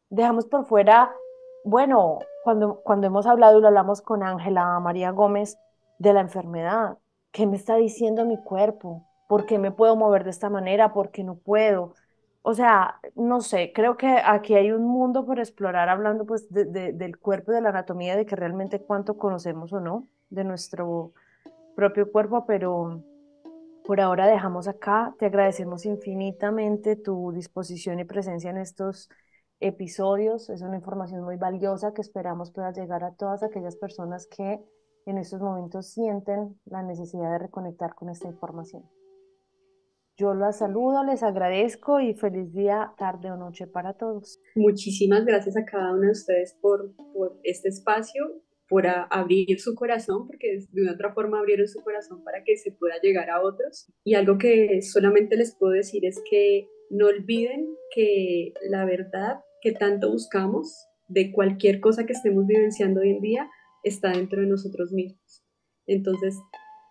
dejamos por fuera, bueno, cuando hemos hablado y lo hablamos con Ángela María Gómez de la enfermedad, ¿qué me está diciendo mi cuerpo? ¿Por qué me puedo mover de esta manera? ¿Por qué no puedo? O sea, no sé, creo que aquí hay un mundo por explorar hablando pues del cuerpo y de la anatomía, de que realmente cuánto conocemos o no de nuestro propio cuerpo, pero por ahora dejamos acá. Te agradecemos infinitamente tu disposición y presencia en estos episodios. Es una información muy valiosa que esperamos pueda llegar a todas aquellas personas que en estos momentos sienten la necesidad de reconectar con esta información. Yo las saludo, les agradezco y feliz día, tarde o noche para todos. Muchísimas gracias a cada uno de ustedes por este espacio, por abrir su corazón, porque de una otra forma abrieron su corazón para que se pueda llegar a otros. Y algo que solamente les puedo decir es que no olviden que la verdad que tanto buscamos de cualquier cosa que estemos vivenciando hoy en día está dentro de nosotros mismos. Entonces,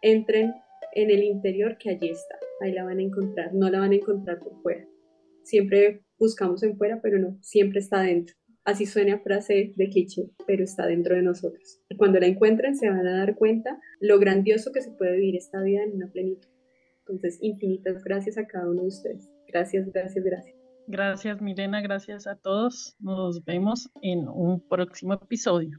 entren en el interior, que allí está, ahí la van a encontrar, no la van a encontrar por fuera. Siempre buscamos en fuera, pero no, siempre está dentro. Así suena frase de cliché, pero está dentro de nosotros. Y cuando la encuentren se van a dar cuenta lo grandioso que se puede vivir esta vida en una plenitud. Entonces, infinitas gracias a cada uno de ustedes. Gracias, gracias, gracias. Gracias, Milena, gracias a todos. Nos vemos en un próximo episodio.